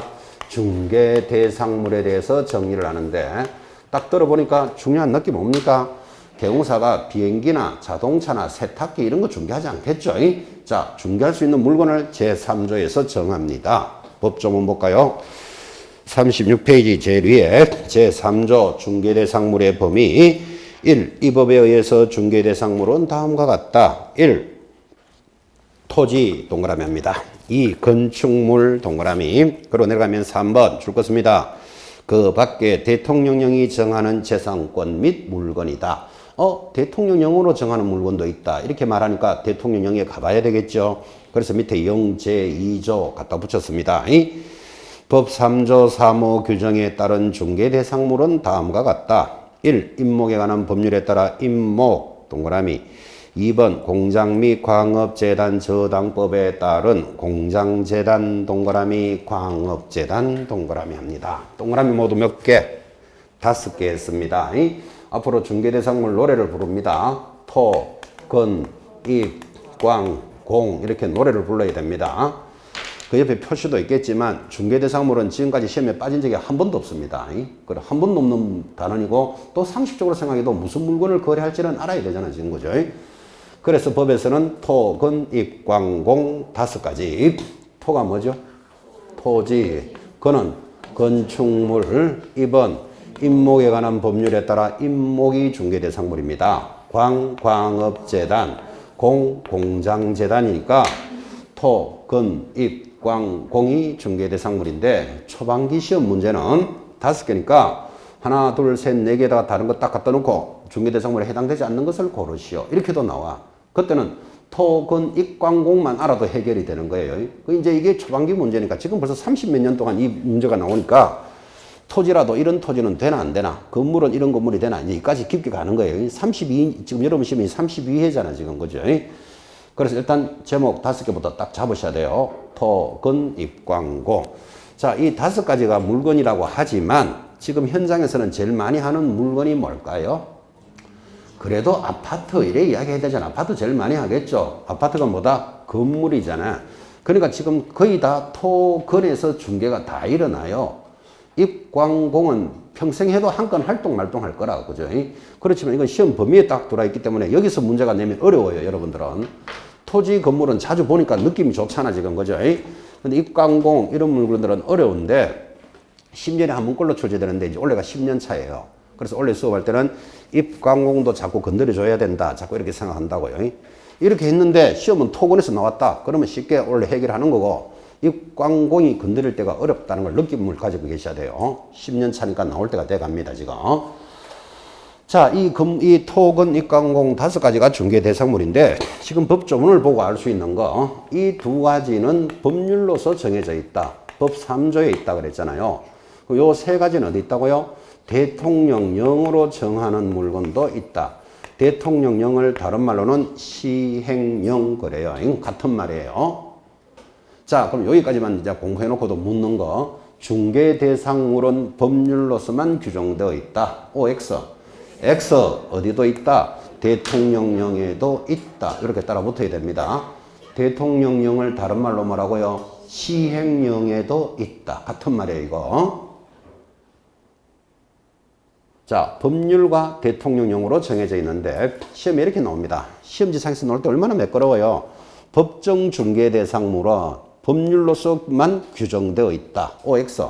중개대상물에 대해서 정의를 하는데 딱 들어보니까 중요한 느낌 뭡니까? 대공사가 비행기나 자동차나 세탁기 이런 거 중개하지 않겠죠? 자, 중개할 수 있는 물건을 제3조에서 정합니다. 법조문 볼까요? 36페이지 제일 위에 제3조 중개대상물의 범위 1. 이 법에 의해서 중개대상물은 다음과 같다. 1. 토지 동그라미 합니다. 2. 건축물 동그라미. 그리고 내려가면 3번 줄 것입니다. 그 밖에 대통령령이 정하는 재산권 및 물건이다. 대통령령으로 정하는 물건도 있다. 이렇게 말하니까 대통령령에 가봐야 되겠죠. 그래서 밑에 영 제2조 갖다 붙였습니다. 법 3조 3호 규정에 따른 중개대상물은 다음과 같다. 1. 임목에 관한 법률에 따라 임목 동그라미. 2번 공장 및 광업재단 저당법에 따른 공장재단 동그라미 광업재단 동그라미 합니다. 동그라미 모두 몇 개? 5개 했습니다. 앞으로 중개대상물 노래를 부릅니다. 토, 건, 입, 광, 공 이렇게 노래를 불러야 됩니다. 그 옆에 표시도 있겠지만 중개대상물은 지금까지 시험에 빠진 적이 한 번도 없습니다. 그래 한 번도 없는 단원이고 또 상식적으로 생각해도 무슨 물건을 거래할지는 알아야 되잖아요. 지금 그죠? 그래서 법에서는 토, 건, 입, 광, 공 5가지. 토가 뭐죠? 토지. 건은 건축물. 입은 임목에 관한 법률에 따라 임목이 중개대상물입니다. 광, 광업재단. 공, 공장재단이니까 토, 건, 입, 광, 공이 중개대상물인데 초반기 시험 문제는 5개니까 하나, 둘, 셋, 4개에다가 다른 거 딱 갖다 놓고 중개대상물에 해당되지 않는 것을 고르시오. 이렇게도 나와. 그때는 토, 건, 입, 광, 공만 알아도 해결이 되는 거예요. 이제 이게 초반기 문제니까 지금 벌써 30몇 년 동안 이 문제가 나오니까 토지라도 이런 토지는 되나 안 되나? 건물은 이런 건물이 되나? 여기까지 깊게 가는 거예요. 32, 지금 여러분 시험이 32회잖아, 지금. 그죠? 그래서 일단 제목 5개부터 딱 잡으셔야 돼요. 토, 건, 입, 광, 공. 자, 이 5가지가 물건이라고 하지만 지금 현장에서는 제일 많이 하는 물건이 뭘까요? 그래도 아파트, 이래 이야기해야 되잖아. 아파트 제일 많이 하겠죠. 아파트가 뭐다? 건물이잖아. 그러니까 지금 거의 다 토, 건에서 중개가 다 일어나요. 입광공은 평생 해도 한 건 활동 말동할 거라 그죠? 그렇지만 이건 시험 범위에 딱 들어있기 때문에 여기서 문제가 내면 어려워요. 여러분들은 토지 건물은 자주 보니까 느낌이 좋잖아 지금 그죠? 근데 입광공 이런 물건들은 어려운데 10년에 한 번꼴로 출제되는데 이제 올해가 10년 차예요. 그래서 올해 수업할 때는 입광공도 자꾸 건드려줘야 된다. 자꾸 이렇게 생각한다고요. 이렇게 했는데 시험은 토건에서 나왔다. 그러면 쉽게 올해 해결하는 거고 입광공이 건드릴 때가 어렵다는 걸 느낌을 가지고 계셔야 돼요. 10년 차니까 나올 때가 돼 갑니다, 지금. 자, 이 토건, 입광공 5가지가 중개대상물인데 지금 법조문을 보고 알 수 있는 거, 이 2가지는 법률로서 정해져 있다. 법 3조에 있다 그랬잖아요. 요 3가지는 어디 있다고요? 대통령령으로 정하는 물건도 있다. 대통령령을 다른 말로는 시행령 그래요. 같은 말이에요. 자, 그럼 여기까지만 이제 공부해놓고도 묻는 거. 중개대상물은 법률로서만 규정되어 있다. OX. X 어디도 있다. 대통령령에도 있다. 이렇게 따라 붙어야 됩니다. 대통령령을 다른 말로 뭐라고요? 시행령에도 있다. 같은 말이에요, 이거. 자, 법률과 대통령령으로 정해져 있는데 시험에 이렇게 나옵니다. 시험지상에서 나올 때 얼마나 매끄러워요. 법정 중개대상물은 법률로서만 규정되어 있다. OX.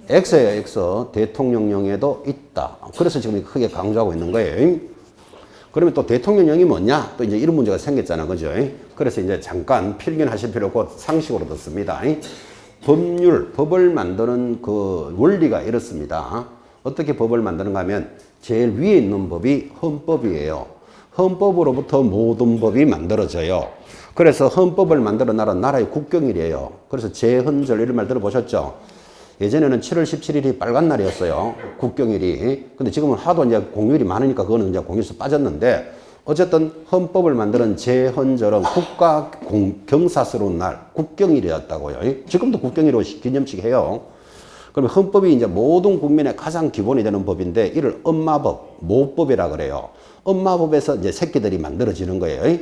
X예요, X. 대통령령에도 있다. 그래서 지금 크게 강조하고 있는 거예요. 그러면 또 대통령령이 뭐냐? 또 이제 이런 문제가 생겼잖아. 그죠? 그래서 이제 잠깐 필기하실 필요 없고 상식으로 듣습니다. 법률, 법을 만드는 그 원리가 이렇습니다. 어떻게 법을 만드는가 하면 제일 위에 있는 법이 헌법이에요. 헌법으로부터 모든 법이 만들어져요. 그래서 헌법을 만들어 나라의 국경일이에요. 그래서 제헌절 이런 말 들어보셨죠? 예전에는 7월 17일이 빨간 날이었어요. 국경일이. 근데 지금은 하도 이제 공휴일이 많으니까 그거는 이제 공휴일에서 빠졌는데 어쨌든 헌법을 만드는 제헌절은 국가 경사스러운 날, 국경일이었다고요. 지금도 국경일로 기념식 해요. 그러면 헌법이 이제 모든 국민의 가장 기본이 되는 법인데 이를 엄마법, 모법이라 그래요. 엄마법에서 이제 새끼들이 만들어지는 거예요.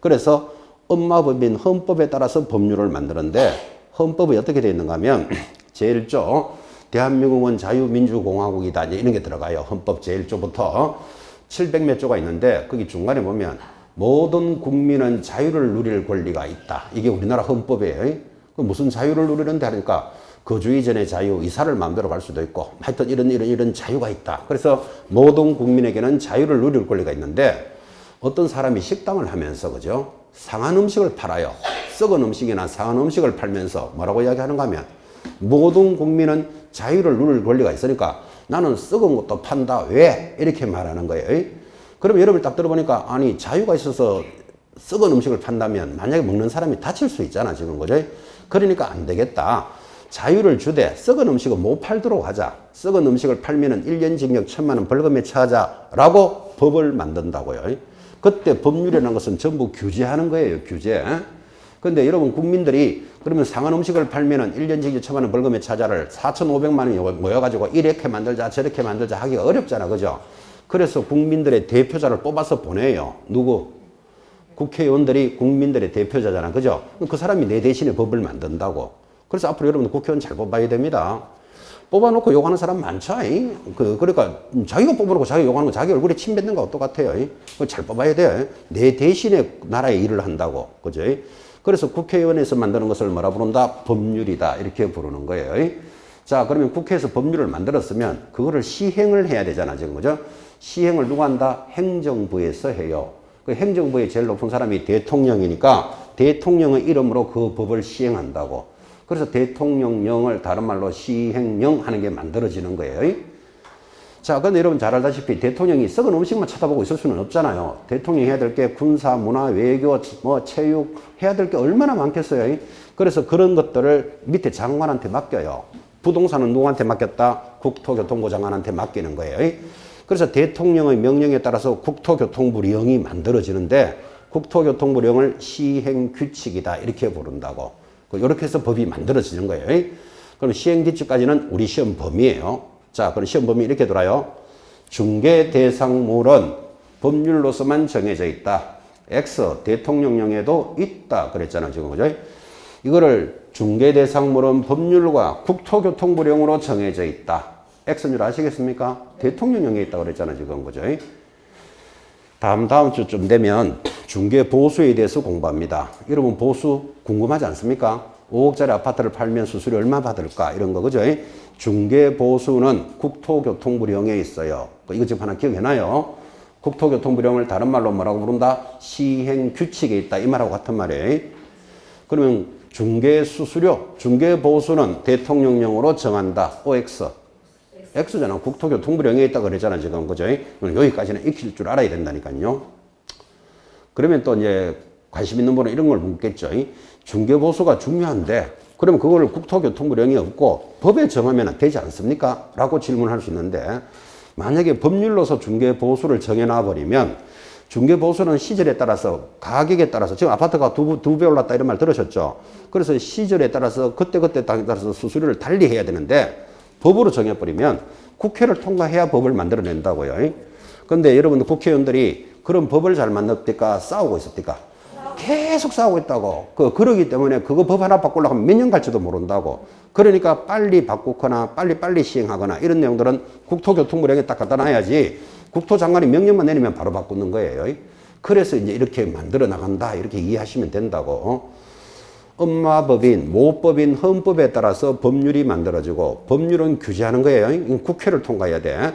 그래서 엄마법인 헌법에 따라서 법률을 만드는데 헌법이 어떻게 되어 있는가 하면 제일 쪽 대한민국은 자유민주공화국이다. 이런 게 들어가요. 헌법 제1조부터 700몇 조가 있는데 거기 중간에 보면 모든 국민은 자유를 누릴 권리가 있다. 이게 우리나라 헌법이에요. 무슨 자유를 누리는데 하니까 거주 이전의 자유, 이사를 마음대로 갈 수도 있고 하여튼 이런 자유가 있다. 그래서 모든 국민에게는 자유를 누릴 권리가 있는데 어떤 사람이 식당을 하면서 그죠? 상한 음식을 팔아요. 썩은 음식이나 상한 음식을 팔면서 뭐라고 이야기하는가 하면 모든 국민은 자유를 누릴 권리가 있으니까 나는 썩은 것도 판다. 왜? 이렇게 말하는 거예요. 그럼 여러분이 딱 들어보니까 아니 자유가 있어서 썩은 음식을 판다면 만약에 먹는 사람이 다칠 수 있잖아 지금 그죠? 그러니까 안 되겠다. 자유를 주되 썩은 음식은 못 팔도록 하자. 썩은 음식을 팔면은 1년 징역 1,000만 원 벌금에 처하자라고 법을 만든다고요. 그때 법률이라는 것은 전부 규제하는 거예요. 규제. 근데 여러분 국민들이 그러면 상한 음식을 팔면은 1년 징역 1,000만 원 벌금에 처하자를 4,500만 원이 모여가지고 이렇게 만들자 저렇게 만들자 하기가 어렵잖아. 그죠? 그래서 국민들의 대표자를 뽑아서 보내요. 누구? 국회의원들이 국민들의 대표자잖아. 그죠? 그 사람이 내 대신에 법을 만든다고. 그래서 앞으로 여러분들 국회의원 잘 뽑아야 됩니다. 뽑아놓고 욕하는 사람 많죠. 그러니까 자기가 뽑아놓고 자기가 욕하는 거 자기 얼굴에 침 뱉는 거하고 똑같아요. 잘 뽑아야 돼. 내 대신에 나라의 일을 한다고. 그죠? 그래서 국회의원에서 만드는 것을 뭐라 부른다? 법률이다. 이렇게 부르는 거예요. 자, 그러면 국회에서 법률을 만들었으면 그거를 시행을 해야 되잖아. 지금 그죠? 시행을 누가 한다? 행정부에서 해요. 그 행정부의 제일 높은 사람이 대통령이니까 대통령의 이름으로 그 법을 시행한다고. 그래서 대통령령을 다른 말로 시행령 하는 게 만들어지는 거예요. 자, 근데 여러분 잘 알다시피 대통령이 썩은 음식만 쳐다보고 있을 수는 없잖아요. 대통령이 해야 될 게 군사, 문화, 외교, 체육 해야 될 게 얼마나 많겠어요. 그래서 그런 것들을 밑에 장관한테 맡겨요. 부동산은 누구한테 맡겼다? 국토교통부 장관한테 맡기는 거예요. 그래서 대통령의 명령에 따라서 국토교통부령이 만들어지는데 국토교통부령을 시행규칙이다 이렇게 부른다고. 이렇게 해서 법이 만들어지는 거예요. 그럼 시행규칙까지는 우리 시험 범위예요. 자, 그럼 시험 범위 이렇게 돌아요. 중개 대상물은 법률로서만 정해져 있다. X 대통령령에도 있다 그랬잖아 지금 그죠? 이거를 중개 대상물은 법률과 국토교통부령으로 정해져 있다. X인 줄 아시겠습니까? 대통령령에 있다 그랬잖아 지금 그죠? 다음 주쯤 되면 중개 보수에 대해서 공부합니다. 여러분 보수 궁금하지 않습니까? 5억짜리 아파트를 팔면 수수료 얼마 받을까? 이런 거, 그죠? 중개 보수는 국토교통부령에 있어요. 이거 지금 하나 기억해놔요. 국토교통부령을 다른 말로 뭐라고 부른다? 시행규칙에 있다. 이 말하고 같은 말이에요. 그러면 중개 수수료, 중개 보수는 대통령령으로 정한다. OX. X잖아. 국토교통부령에 있다 그랬잖아, 지금. 그죠? 여기까지는 익힐 줄 알아야 된다니까요. 그러면 또 이제 관심 있는 분은 이런 걸 묻겠죠. 중개보수가 중요한데, 그러면 그걸 국토교통부령이 없고 법에 정하면 되지 않습니까? 라고 질문할 수 있는데, 만약에 법률로서 중개보수를 정해놔버리면, 중개보수는 시절에 따라서, 가격에 따라서, 지금 아파트가 두 배 올랐다 이런 말 들으셨죠? 그래서 시절에 따라서, 그때 따라서 수수료를 달리 해야 되는데, 법으로 정해버리면 국회를 통과해야 법을 만들어낸다고요. 그런데 여러분들 국회의원들이 그런 법을 잘 만듭니까? 싸우고 있습니까? 계속 싸우고 있다고. 그러기 때문에 그거 법 하나 바꾸려고 하면 몇 년 갈지도 모른다고. 그러니까 빨리 바꾸거나 빨리 시행하거나 이런 내용들은 국토교통부령에 딱 갖다 놔야지 국토장관이 명령만 내리면 바로 바꾸는 거예요. 그래서 이제 이렇게 만들어 나간다. 이렇게 이해하시면 된다고. 엄마법인, 모법인, 헌법에 따라서 법률이 만들어지고 법률은 규제하는 거예요. 국회를 통과해야 돼.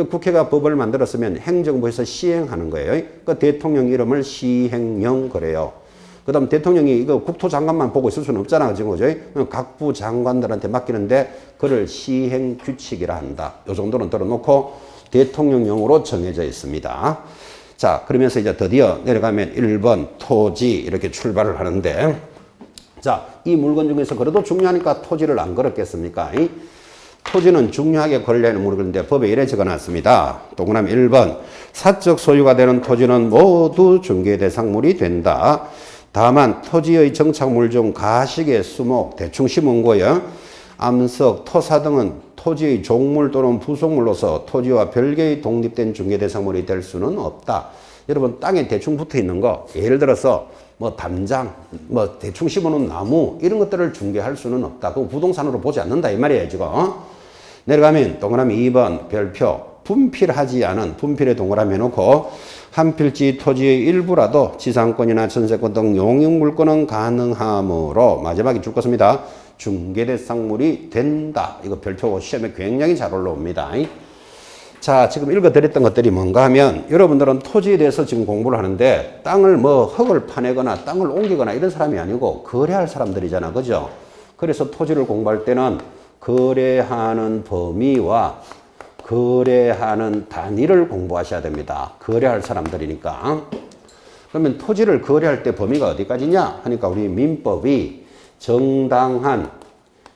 국회가 법을 만들었으면 행정부에서 시행하는 거예요. 그 대통령 이름을 시행령 그래요. 그 다음 대통령이 이거 국토장관만 보고 있을 수는 없잖아. 지금 그죠? 각 부 장관들한테 맡기는데 그를 시행규칙이라 한다. 요 정도는 들어놓고 대통령령으로 정해져 있습니다. 자, 그러면서 이제 드디어 내려가면 1번 토지 이렇게 출발을 하는데 자, 이 물건 중에서 그래도 중요하니까 토지를 안 걸었겠습니까? 토지는 중요하게 걸려야 하는 물건인데 법에 이래 적어놨습니다. 동그라미 1번 사적 소유가 되는 토지는 모두 중개 대상물이 된다. 다만 토지의 정착물 중 가식의 수목, 대충 심은 거요. 암석, 토사 등은 토지의 종물 또는 부속물로서 토지와 별개의 독립된 중개 대상물이 될 수는 없다. 여러분 땅에 대충 붙어 있는 거 예를 들어서 뭐 담장, 뭐 대충 심어놓은 나무 이런 것들을 중개할 수는 없다. 그거 부동산으로 보지 않는다 이 말이에요 지금. 내려가면 동그라미 2번 별표 분필하지 않은 분필에 동그라미 해놓고 한 필지 토지의 일부라도 지상권이나 전세권 등 용익물권은 가능하므로 마지막에 줄 것입니다. 중개대상물이 된다. 이거 별표고 시험에 굉장히 잘 올라옵니다. 자, 지금 읽어드렸던 것들이 뭔가 하면 여러분들은 토지에 대해서 지금 공부를 하는데 땅을 뭐 흙을 파내거나 땅을 옮기거나 이런 사람이 아니고 거래할 사람들이잖아. 그죠? 그래서 토지를 공부할 때는 거래하는 범위와 거래하는 단위를 공부하셔야 됩니다. 거래할 사람들이니까. 그러면 토지를 거래할 때 범위가 어디까지냐? 하니까 우리 민법이 정당한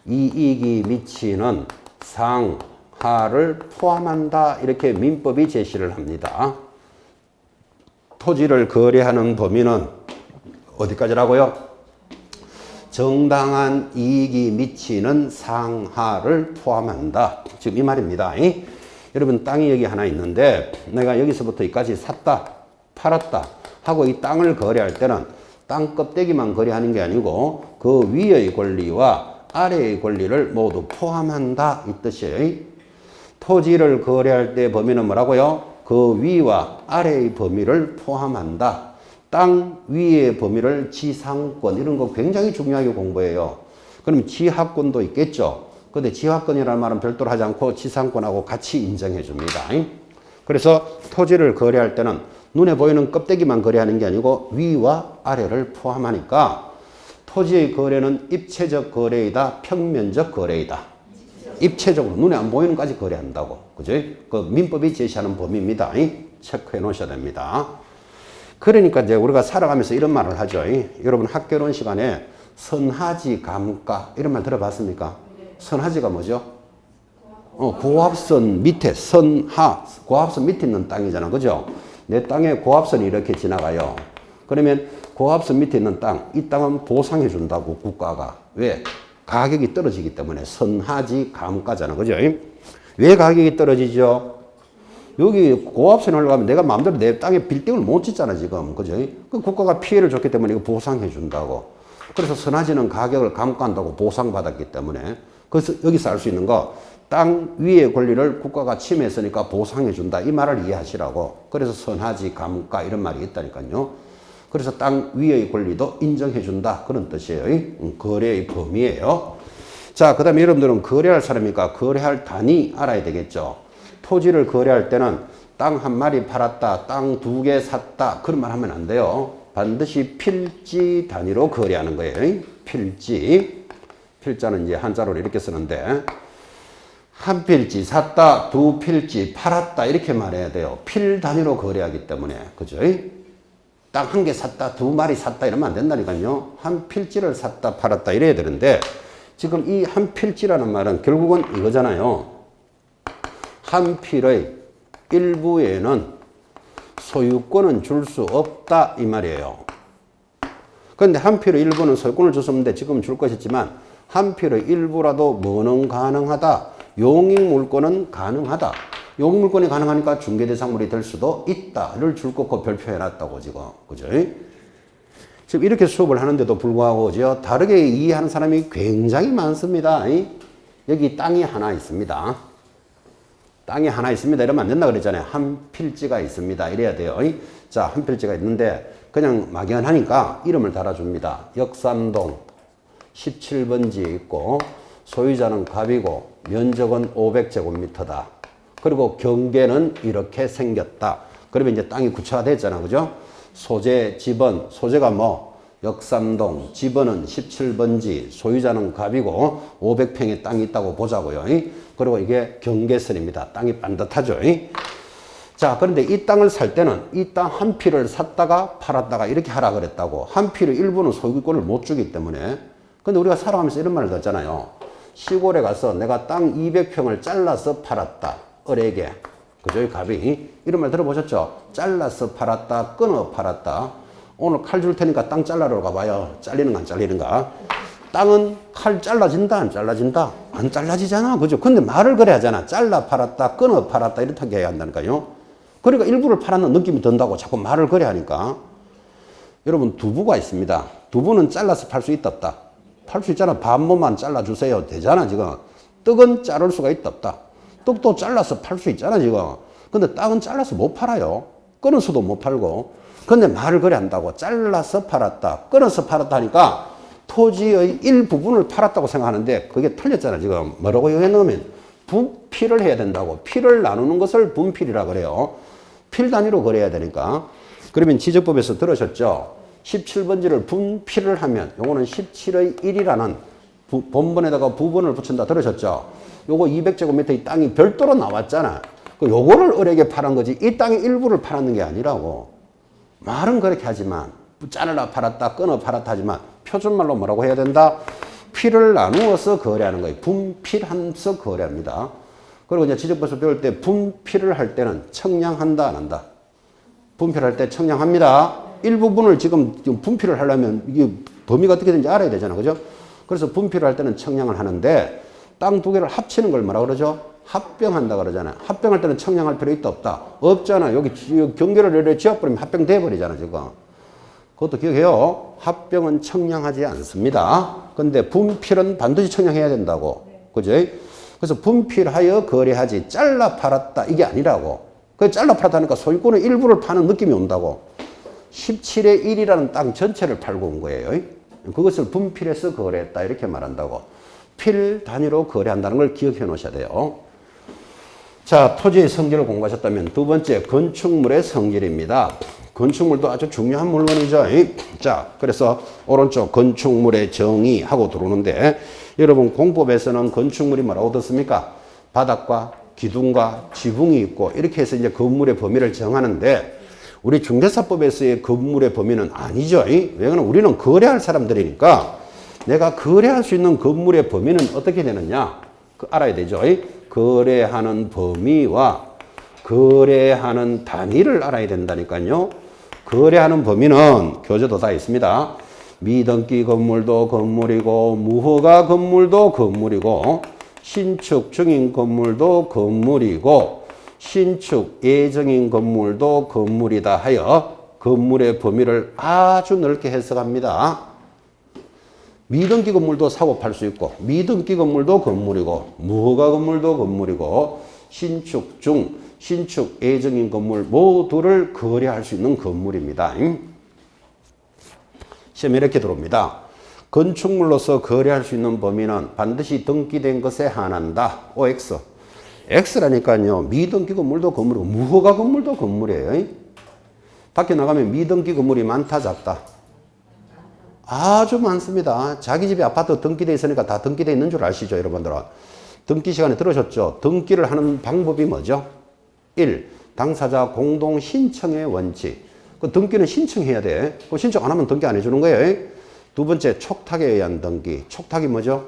이익이 미치는 상하를 포함한다. 이렇게 민법이 제시를 합니다. 토지를 거래하는 범위는 어디까지라고요? 정당한 이익이 미치는 상하를 포함한다. 지금 이 말입니다. 여러분 땅이 여기 하나 있는데 내가 여기서부터 여기까지 샀다, 팔았다 하고 이 땅을 거래할 때는 땅 껍데기만 거래하는 게 아니고 그 위의 권리와 아래의 권리를 모두 포함한다. 이 뜻이에요. 토지를 거래할 때 범위는 뭐라고요? 그 위와 아래의 범위를 포함한다. 땅 위의 범위를 지상권 이런 거 굉장히 중요하게 공부해요. 그럼 지하권도 있겠죠. 근데 지하권이라는 말은 별도로 하지 않고 지상권하고 같이 인정해 줍니다. 그래서 토지를 거래할 때는 눈에 보이는 껍데기만 거래하는 게 아니고 위와 아래를 포함하니까 토지의 거래는 입체적 거래이다, 평면적 거래이다. 입체적으로 눈에 안 보이는 까지 거래한다고. 그죠? 그 민법이 제시하는 범위입니다. 체크해 놓으셔야 됩니다. 그러니까 이제 우리가 살아가면서 이런 말을 하죠. 여러분 학교론 시간에 선하지 감가 이런 말 들어봤습니까? 선하지가 뭐죠? 고압선 밑에 선하 고압선 밑에 있는 땅이잖아. 그죠? 내 땅에 고압선이 이렇게 지나가요. 그러면 고압선 밑에 있는 땅, 이 땅은 보상해 준다고 국가가. 왜? 가격이 떨어지기 때문에 선하지 감가잖아. 그죠? 왜 가격이 떨어지죠? 여기 고압선에 올라가면 내가 마음대로 내 땅에 빌딩을 못 짓잖아, 지금. 그죠? 그 국가가 피해를 줬기 때문에 이거 보상해 준다고. 그래서 선하지는 가격을 감가한다고 보상받았기 때문에. 그래서 여기서 알 수 있는 거, 땅 위의 권리를 국가가 침해했으니까 보상해 준다. 이 말을 이해하시라고. 그래서 선하지 감가 이런 말이 있다니까요. 그래서 땅 위의 권리도 인정해 준다. 그런 뜻이에요. 거래의 범위예요. 자, 그 다음에 여러분들은 거래할 사람이니까 거래할 단위 알아야 되겠죠. 토지를 거래할 때는 땅 한 마리 팔았다, 땅 2개 샀다 그런 말 하면 안 돼요. 반드시 필지 단위로 거래하는 거예요. 필지. 필자는 이제 한자로 이렇게 쓰는데 한 필지 샀다, 2필지 팔았다 이렇게 말해야 돼요. 필 단위로 거래하기 때문에. 그죠? 땅 1개 샀다, 2마리 샀다 이러면 안 된다니까요. 한 필지를 샀다, 팔았다 이래야 되는데 지금 이 한 필지라는 말은 결국은 이거잖아요. 한 필의 일부에는 소유권은 줄 수 없다 이 말이에요. 그런데 한 필의 일부는 소유권을 줬었는데 지금 줄 것이지만 한 필의 일부라도 뭐는 가능하다. 용익물권은 가능하다. 용익물권이 가능하니까 중개대상물이 될 수도 있다를 줄 거고 별표해놨다고 지금. 그죠? 지금 이렇게 수업을 하는데도 불구하고 다르게 이해하는 사람이 굉장히 많습니다. 여기 땅이 하나 있습니다. 땅이 하나 있습니다. 이러면 안 된다 그랬잖아요. 한 필지가 있습니다. 이래야 돼요. 자, 한 필지가 있는데 그냥 막연하니까 이름을 달아줍니다. 역삼동 17번지에 있고 소유자는 갑이고 면적은 500제곱미터다. 그리고 경계는 이렇게 생겼다. 그러면 이제 땅이 구체화됐잖아. 그죠? 소재, 지번, 소재가 뭐? 역삼동, 지번은 17번지, 소유자는 갑이고 500평의 땅이 있다고 보자고요. 그리고 이게 경계선입니다. 땅이 반듯하죠. 자, 그런데 이 땅을 살 때는 이 땅 한 필을 샀다가 팔았다가 이렇게 하라 그랬다고. 한 필의 일부는 소유권을 못 주기 때문에. 근데 우리가 살아가면서 이런 말을 듣잖아요. 시골에 가서 내가 땅 200평을 잘라서 팔았다. 을에게. 그죠? 갑이. 이런 말 들어보셨죠? 잘라서 팔았다. 끊어 팔았다. 오늘 칼 줄 테니까 땅 잘라러 가봐요. 잘리는가 안 잘리는가? 땅은 칼 잘라진다 안 잘라진다? 안 잘라지잖아. 그죠? 근데 말을 그래 하잖아. 잘라 팔았다. 끊어 팔았다. 이렇게 해야 한다니까요. 그러니까 일부를 팔았는 느낌이 든다고 자꾸 말을 그래 하니까. 여러분 두부가 있습니다. 두부는 잘라서 팔 수 있다 없다? 팔 수 있잖아. 반모만 잘라주세요. 되잖아 지금. 떡은 자를 수가 있다 없다. 떡도 잘라서 팔 수 있잖아 지금. 근데 땅은 잘라서 못 팔아요. 끊어서도 못 팔고. 근데 말을 그래 한다고. 잘라서 팔았다, 끊어서 팔았다 하니까 토지의 일부분을 팔았다고 생각하는데 그게 틀렸잖아 지금. 뭐라고 여기에 넣으면 분필을 해야 된다고. 필을 나누는 것을 분필이라 그래요. 필 단위로 그래야 되니까. 그러면 지적법에서 들으셨죠? 17번지를 분필을 하면 요거는 17의 1이라는 본번에다가 부번을 붙인다 들으셨죠? 요거 200제곱미터의 땅이 별도로 나왔잖아. 요거를 을에게 팔은 거지 이 땅의 일부를 팔았는 게 아니라고. 말은 그렇게 하지만 잘라 팔았다 끊어 팔았다 하지만 표준말로 뭐라고 해야 된다? 필을 나누어서 거래하는 거예요. 분필하면서 거래합니다. 그리고 이제 지적법에서 배울 때 분필을 할 때는 청량한다 안 한다? 분필할 때 청량합니다. 일부분을 지금 분필을 하려면 이게 범위가 어떻게 되는지 알아야 되잖아. 그죠? 그래서 분필을 할 때는 청량을 하는데 땅 두 개를 합치는 걸 뭐라 그러죠? 합병한다 그러잖아요. 합병할 때는 청량할 필요 있다 없다? 없잖아. 여기 경계를 이렇게 지어버리면 합병돼 버리잖아 지금. 그것도 기억해요. 합병은 청량하지 않습니다. 근데 분필은 반드시 청량해야 된다고. 그죠? 그래서 분필하여 거래하지 잘라 팔았다 이게 아니라고. 그 잘라 팔았다니까 소유권의 일부를 파는 느낌이 온다고. 17의 1이라는 땅 전체를 팔고 온 거예요. 그것을 분필해서 거래했다 이렇게 말한다고. 필 단위로 거래한다는 걸 기억해 놓으셔야 돼요. 자, 토지의 성질을 공부하셨다면 두 번째 건축물의 성질입니다. 건축물도 아주 중요한 물건이죠. 자, 그래서 오른쪽 건축물의 정의하고 들어오는데 여러분 공법에서는 건축물이 뭐라고 듣습니까? 바닥과 기둥과 지붕이 있고 이렇게 해서 이제 건물의 범위를 정하는데 우리 중개사법에서의 건물의 범위는 아니죠. 왜냐하면 우리는 거래할 사람들이니까 내가 거래할 수 있는 건물의 범위는 어떻게 되느냐? 알아야 되죠. 거래하는 범위와 거래하는 단위를 알아야 된다니까요. 거래하는 범위는 교재도 다 있습니다. 미등기 건물도 건물이고 무허가 건물도 건물이고 신축 중인 건물도 건물이고 신축 예정인 건물도 건물이다 하여 건물의 범위를 아주 넓게 해석합니다. 미등기 건물도 사고 팔 수 있고 미등기 건물도 건물이고 무허가 건물도 건물이고 신축 중 신축 예정인 건물 모두를 거래할 수 있는 건물입니다. 시험에 이렇게 들어옵니다. 건축물로서 거래할 수 있는 범위는 반드시 등기된 것에 한한다. OX. X라니까요. 미등기 건물도 건물이고 무허가 건물도 건물이에요. 밖에 나가면 미등기 건물이 많다 작다? 아주 많습니다. 자기 집에 아파트 등기되어 있으니까 다 등기되어 있는 줄 아시죠 여러분들은? 등기 시간에 들으셨죠? 등기를 하는 방법이 뭐죠? 1. 당사자 공동 신청의 원칙. 그 등기는 신청해야 돼. 그 신청 안 하면 등기 안 해주는 거예요. 두 번째 촉탁에 의한 등기. 촉탁이 뭐죠?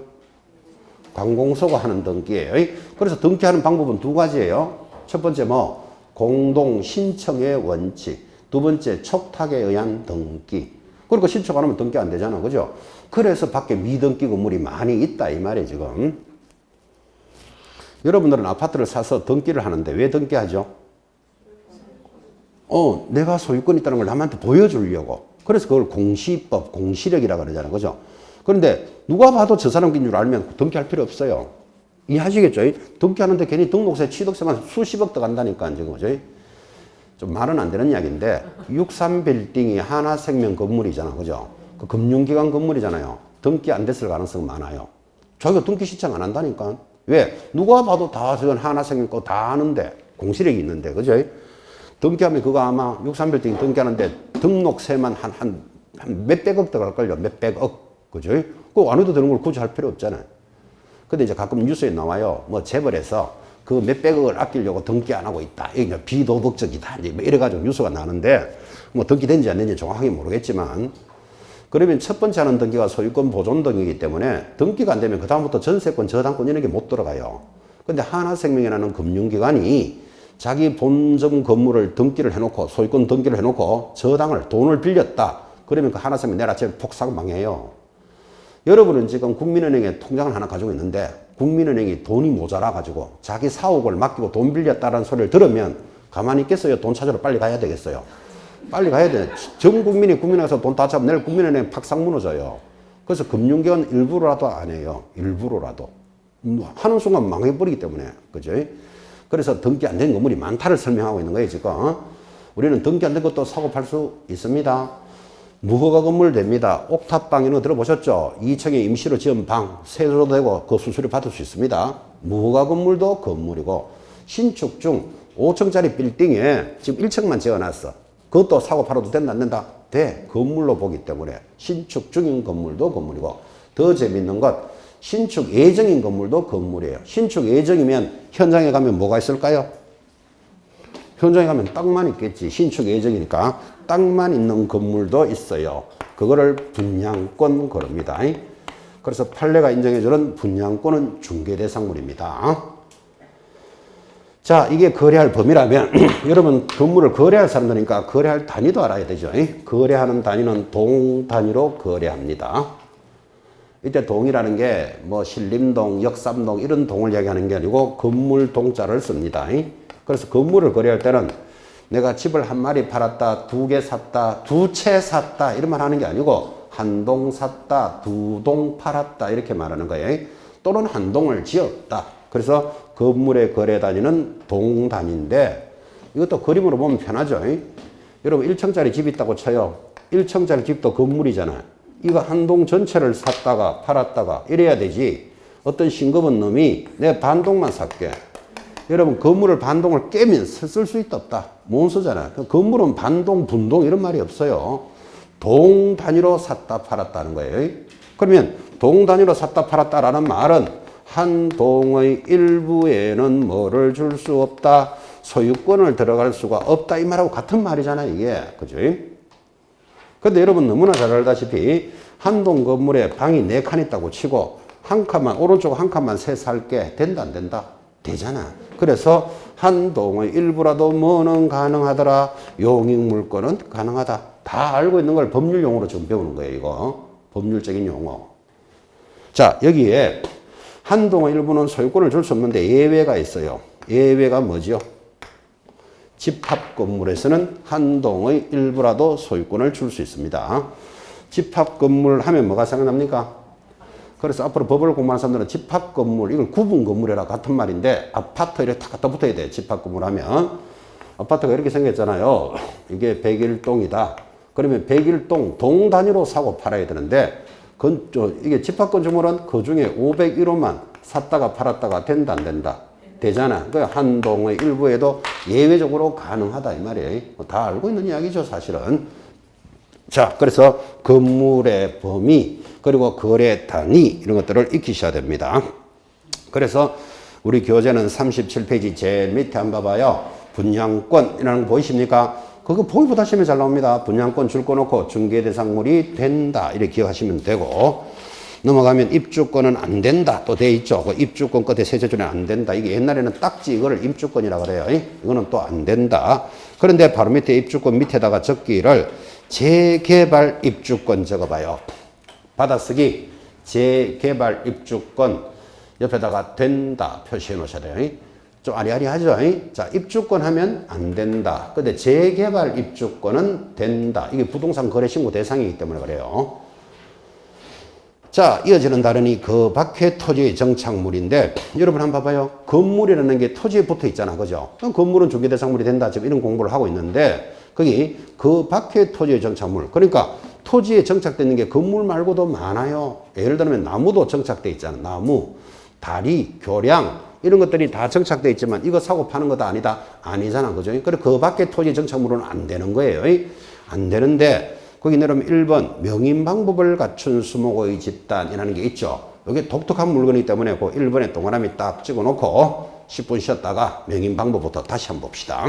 관공서가 하는 등기예요. 그래서 등기하는 방법은 두 가지예요. 첫 번째 뭐 공동 신청의 원칙. 두 번째 촉탁에 의한 등기. 그리고 신청 안 하면 등기 안 되잖아. 그죠? 그래서 밖에 미등기 건물이 많이 있다 이 말이에요 지금. 여러분들은 아파트를 사서 등기를 하는데 왜 등기하죠? 내가 소유권이 있다는 걸 남한테 보여주려고. 그래서 그걸 공시법, 공시력이라고 그러잖아요. 그죠? 그런데 누가 봐도 저 사람인 줄 알면 등기할 필요 없어요. 이해하시겠죠? 등기하는데 괜히 등록세, 취득세만 수십억 들어간다니까 지금. 그죠? 좀 말은 안 되는 이야기인데 63빌딩이 하나생명 건물이잖아. 그죠? 그 금융기관 건물이잖아요. 등기 안 됐을 가능성이 많아요. 자기가 등기 신청 안 한다니까. 왜? 누가 봐도 다 저건 하나생명 거 다 아는데 공시력이 있는데. 그죠? 등기하면 그거 아마 63빌딩 등기하는데 등록세만 한 몇백억 들어갈걸요. 몇백억. 그죠? 그거 안 해도 되는 걸 굳이 할 필요 없잖아요. 근데 이제 가끔 뉴스에 나와요. 뭐 재벌에서 그 몇백억을 아끼려고 등기 안 하고 있다. 이게 비도덕적이다. 뭐 이래가지고 뉴스가 나는데 뭐 등기된지 안 된지 정확하게 모르겠지만 그러면 첫 번째 하는 등기가 소유권 보존 등기이기 때문에 등기가 안 되면 그다음부터 전세권, 저당권 이런 게 못 들어가요. 근데 하나생명이라는 금융기관이 자기 본점 건물을 등기를 해놓고 소유권 등기를 해놓고 저당을 돈을 빌렸다. 그러면 그 하나생명 내일 아침에 폭 사고 망해요. 여러분은 지금 국민은행에 통장을 하나 가지고 있는데 국민은행이 돈이 모자라 가지고 자기 사옥을 맡기고 돈 빌렸다는 소리를 들으면 가만히 있겠어요? 돈 찾으러 빨리 가야 되겠어요? 빨리 가야 돼. 전 국민이 국민에서 돈 다 잡으면 내일 국민은행 팍상 무너져요. 그래서 금융기관 일부러라도 안 해요. 일부러라도. 하는 순간 망해버리기 때문에. 그죠? 그래서 등기 안 된 건물이 많다를 설명하고 있는 거예요, 지금. 우리는 등기 안 된 것도 사고 팔 수 있습니다. 무허가 건물 됩니다. 옥탑방 이런 거 들어보셨죠? 2층에 임시로 지은 방, 세로도 되고 그 수수료 받을 수 있습니다. 무허가 건물도 건물이고, 신축 중 5층짜리 빌딩에 지금 1층만 지어놨어. 그것도 사고 팔아도 된다, 안 된다? 돼. 건물로 보기 때문에. 신축 중인 건물도 건물이고, 더 재밌는 것, 신축 예정인 건물도 건물이에요. 신축 예정이면 현장에 가면 뭐가 있을까요? 현장에 가면 땅만 있겠지. 신축 예정이니까 땅만 있는 건물도 있어요. 그거를 분양권 그럽니다. 그래서 판례가 인정해주는 분양권은 중개대상물입니다. 자, 이게 거래할 범위라면 여러분 건물을 거래할 사람들이니까 거래할 단위도 알아야 되죠. 거래하는 단위는 동 단위로 거래합니다. 이때 동이라는 게 뭐 신림동, 역삼동 이런 동을 이야기하는 게 아니고 건물 동자를 씁니다. 그래서 건물을 거래할 때는 내가 집을 한 마리 팔았다, 2개 샀다, 2채 샀다 이런 말 하는 게 아니고 한 동 샀다, 2동 팔았다 이렇게 말하는 거예요. 또는 한 동을 지었다. 그래서 건물의 거래 단위는 동 단위인데 이것도 그림으로 보면 편하죠. 여러분 1층짜리 집이 있다고 쳐요. 1층짜리 집도 건물이잖아. 이거 한 동 전체를 샀다가 팔았다가 이래야 되지. 어떤 싱겁은 놈이 내 반동만 살게. 여러분 건물을 반동을 깨면 쓸 수 있다 없다. 못 쓰잖아. 건물은 반동, 분동 이런 말이 없어요. 동 단위로 샀다 팔았다는 거예요. 그러면 동 단위로 샀다 팔았다라는 말은 한 동의 일부에는 뭐를 줄 수 없다. 소유권을 들어갈 수가 없다. 이 말하고 같은 말이잖아 이게. 그죠? 근데 여러분 너무나 잘 알다시피 한 동 건물에 방이 4칸 있다고 치고 한 칸만 오른쪽 한 칸만 새 살게 된다 안 된다? 되잖아. 그래서 한 동의 일부라도 뭐는 가능하더라. 용익물권은 가능하다. 다 알고 있는 걸 법률 용어로 지금 배우는 거예요. 이거 법률적인 용어. 자, 여기에 한 동의 일부는 소유권을 줄 수 없는데 예외가 있어요. 예외가 뭐죠? 집합 건물에서는 한 동의 일부라도 소유권을 줄 수 있습니다. 집합 건물 하면 뭐가 생각납니까? 그래서 앞으로 법을 공부하는 사람들은 집합 건물, 이걸 구분 건물이라 같은 말인데 아파트 이렇게 다 갖다 붙어야 돼. 집합 건물 하면. 아파트가 이렇게 생겼잖아요. 이게 101동이다. 그러면 101동 동 단위로 사고 팔아야 되는데 이게 집합 건물은 그 중에 501호만 샀다가 팔았다가 된다 안 된다? 되잖아. 그 한 동의 일부에도 예외적으로 가능하다 이 말이에요. 다 알고 있는 이야기죠 사실은. 자, 그래서 건물의 범위 그리고 거래 단위 이런 것들을 익히셔야 됩니다. 그래서 우리 교재는 37페이지 제일 밑에 한번 봐봐요. 분양권이라는 거 보이십니까? 그거 보기보다 시험에 잘 나옵니다. 분양권 줄 거 놓고 중개대상물이 된다 이렇게 기억하시면 되고, 넘어가면 입주권은 안 된다 또 돼 있죠. 그 입주권 끝에 세 줄에 안 된다. 이게 옛날에는 딱지 이거를 입주권이라고 그래요. 이거는 또 안 된다. 그런데 바로 밑에 입주권 밑에다가 적기를 재개발 입주권 적어봐요. 받아쓰기 재개발 입주권 옆에다가 된다 표시해 놓으셔야 돼요. 좀 아리아리하죠. 자, 입주권 하면 안 된다. 근데 재개발 입주권은 된다. 이게 부동산 거래 신고 대상이기 때문에 그래요. 자, 이어지는 다른이 그 밖의 토지의 정착물인데, 여러분 한번 봐봐요. 건물이라는 게 토지에 붙어 있잖아. 그죠? 건물은 중개대상물이 된다. 지금 이런 공부를 하고 있는데, 거기 그 밖의 토지의 정착물. 그러니까 토지에 정착되어 있는 게 건물 말고도 많아요. 예를 들면 나무도 정착되어 있잖아. 나무, 다리, 교량 이런 것들이 다 정착되어 있지만 이거 사고 파는 것도 아니다. 아니잖아. 그죠? 그래 그 밖의 토지 정착물은 안 되는 거예요. 안 되는데 거기 내려오면 1번 명인 방법을 갖춘 수목의 집단이라는 게 있죠. 이게 독특한 물건이기 때문에 그 1번에 동그라미 딱 찍어 놓고 10분 쉬었다가 명인 방법부터 다시 한번 봅시다.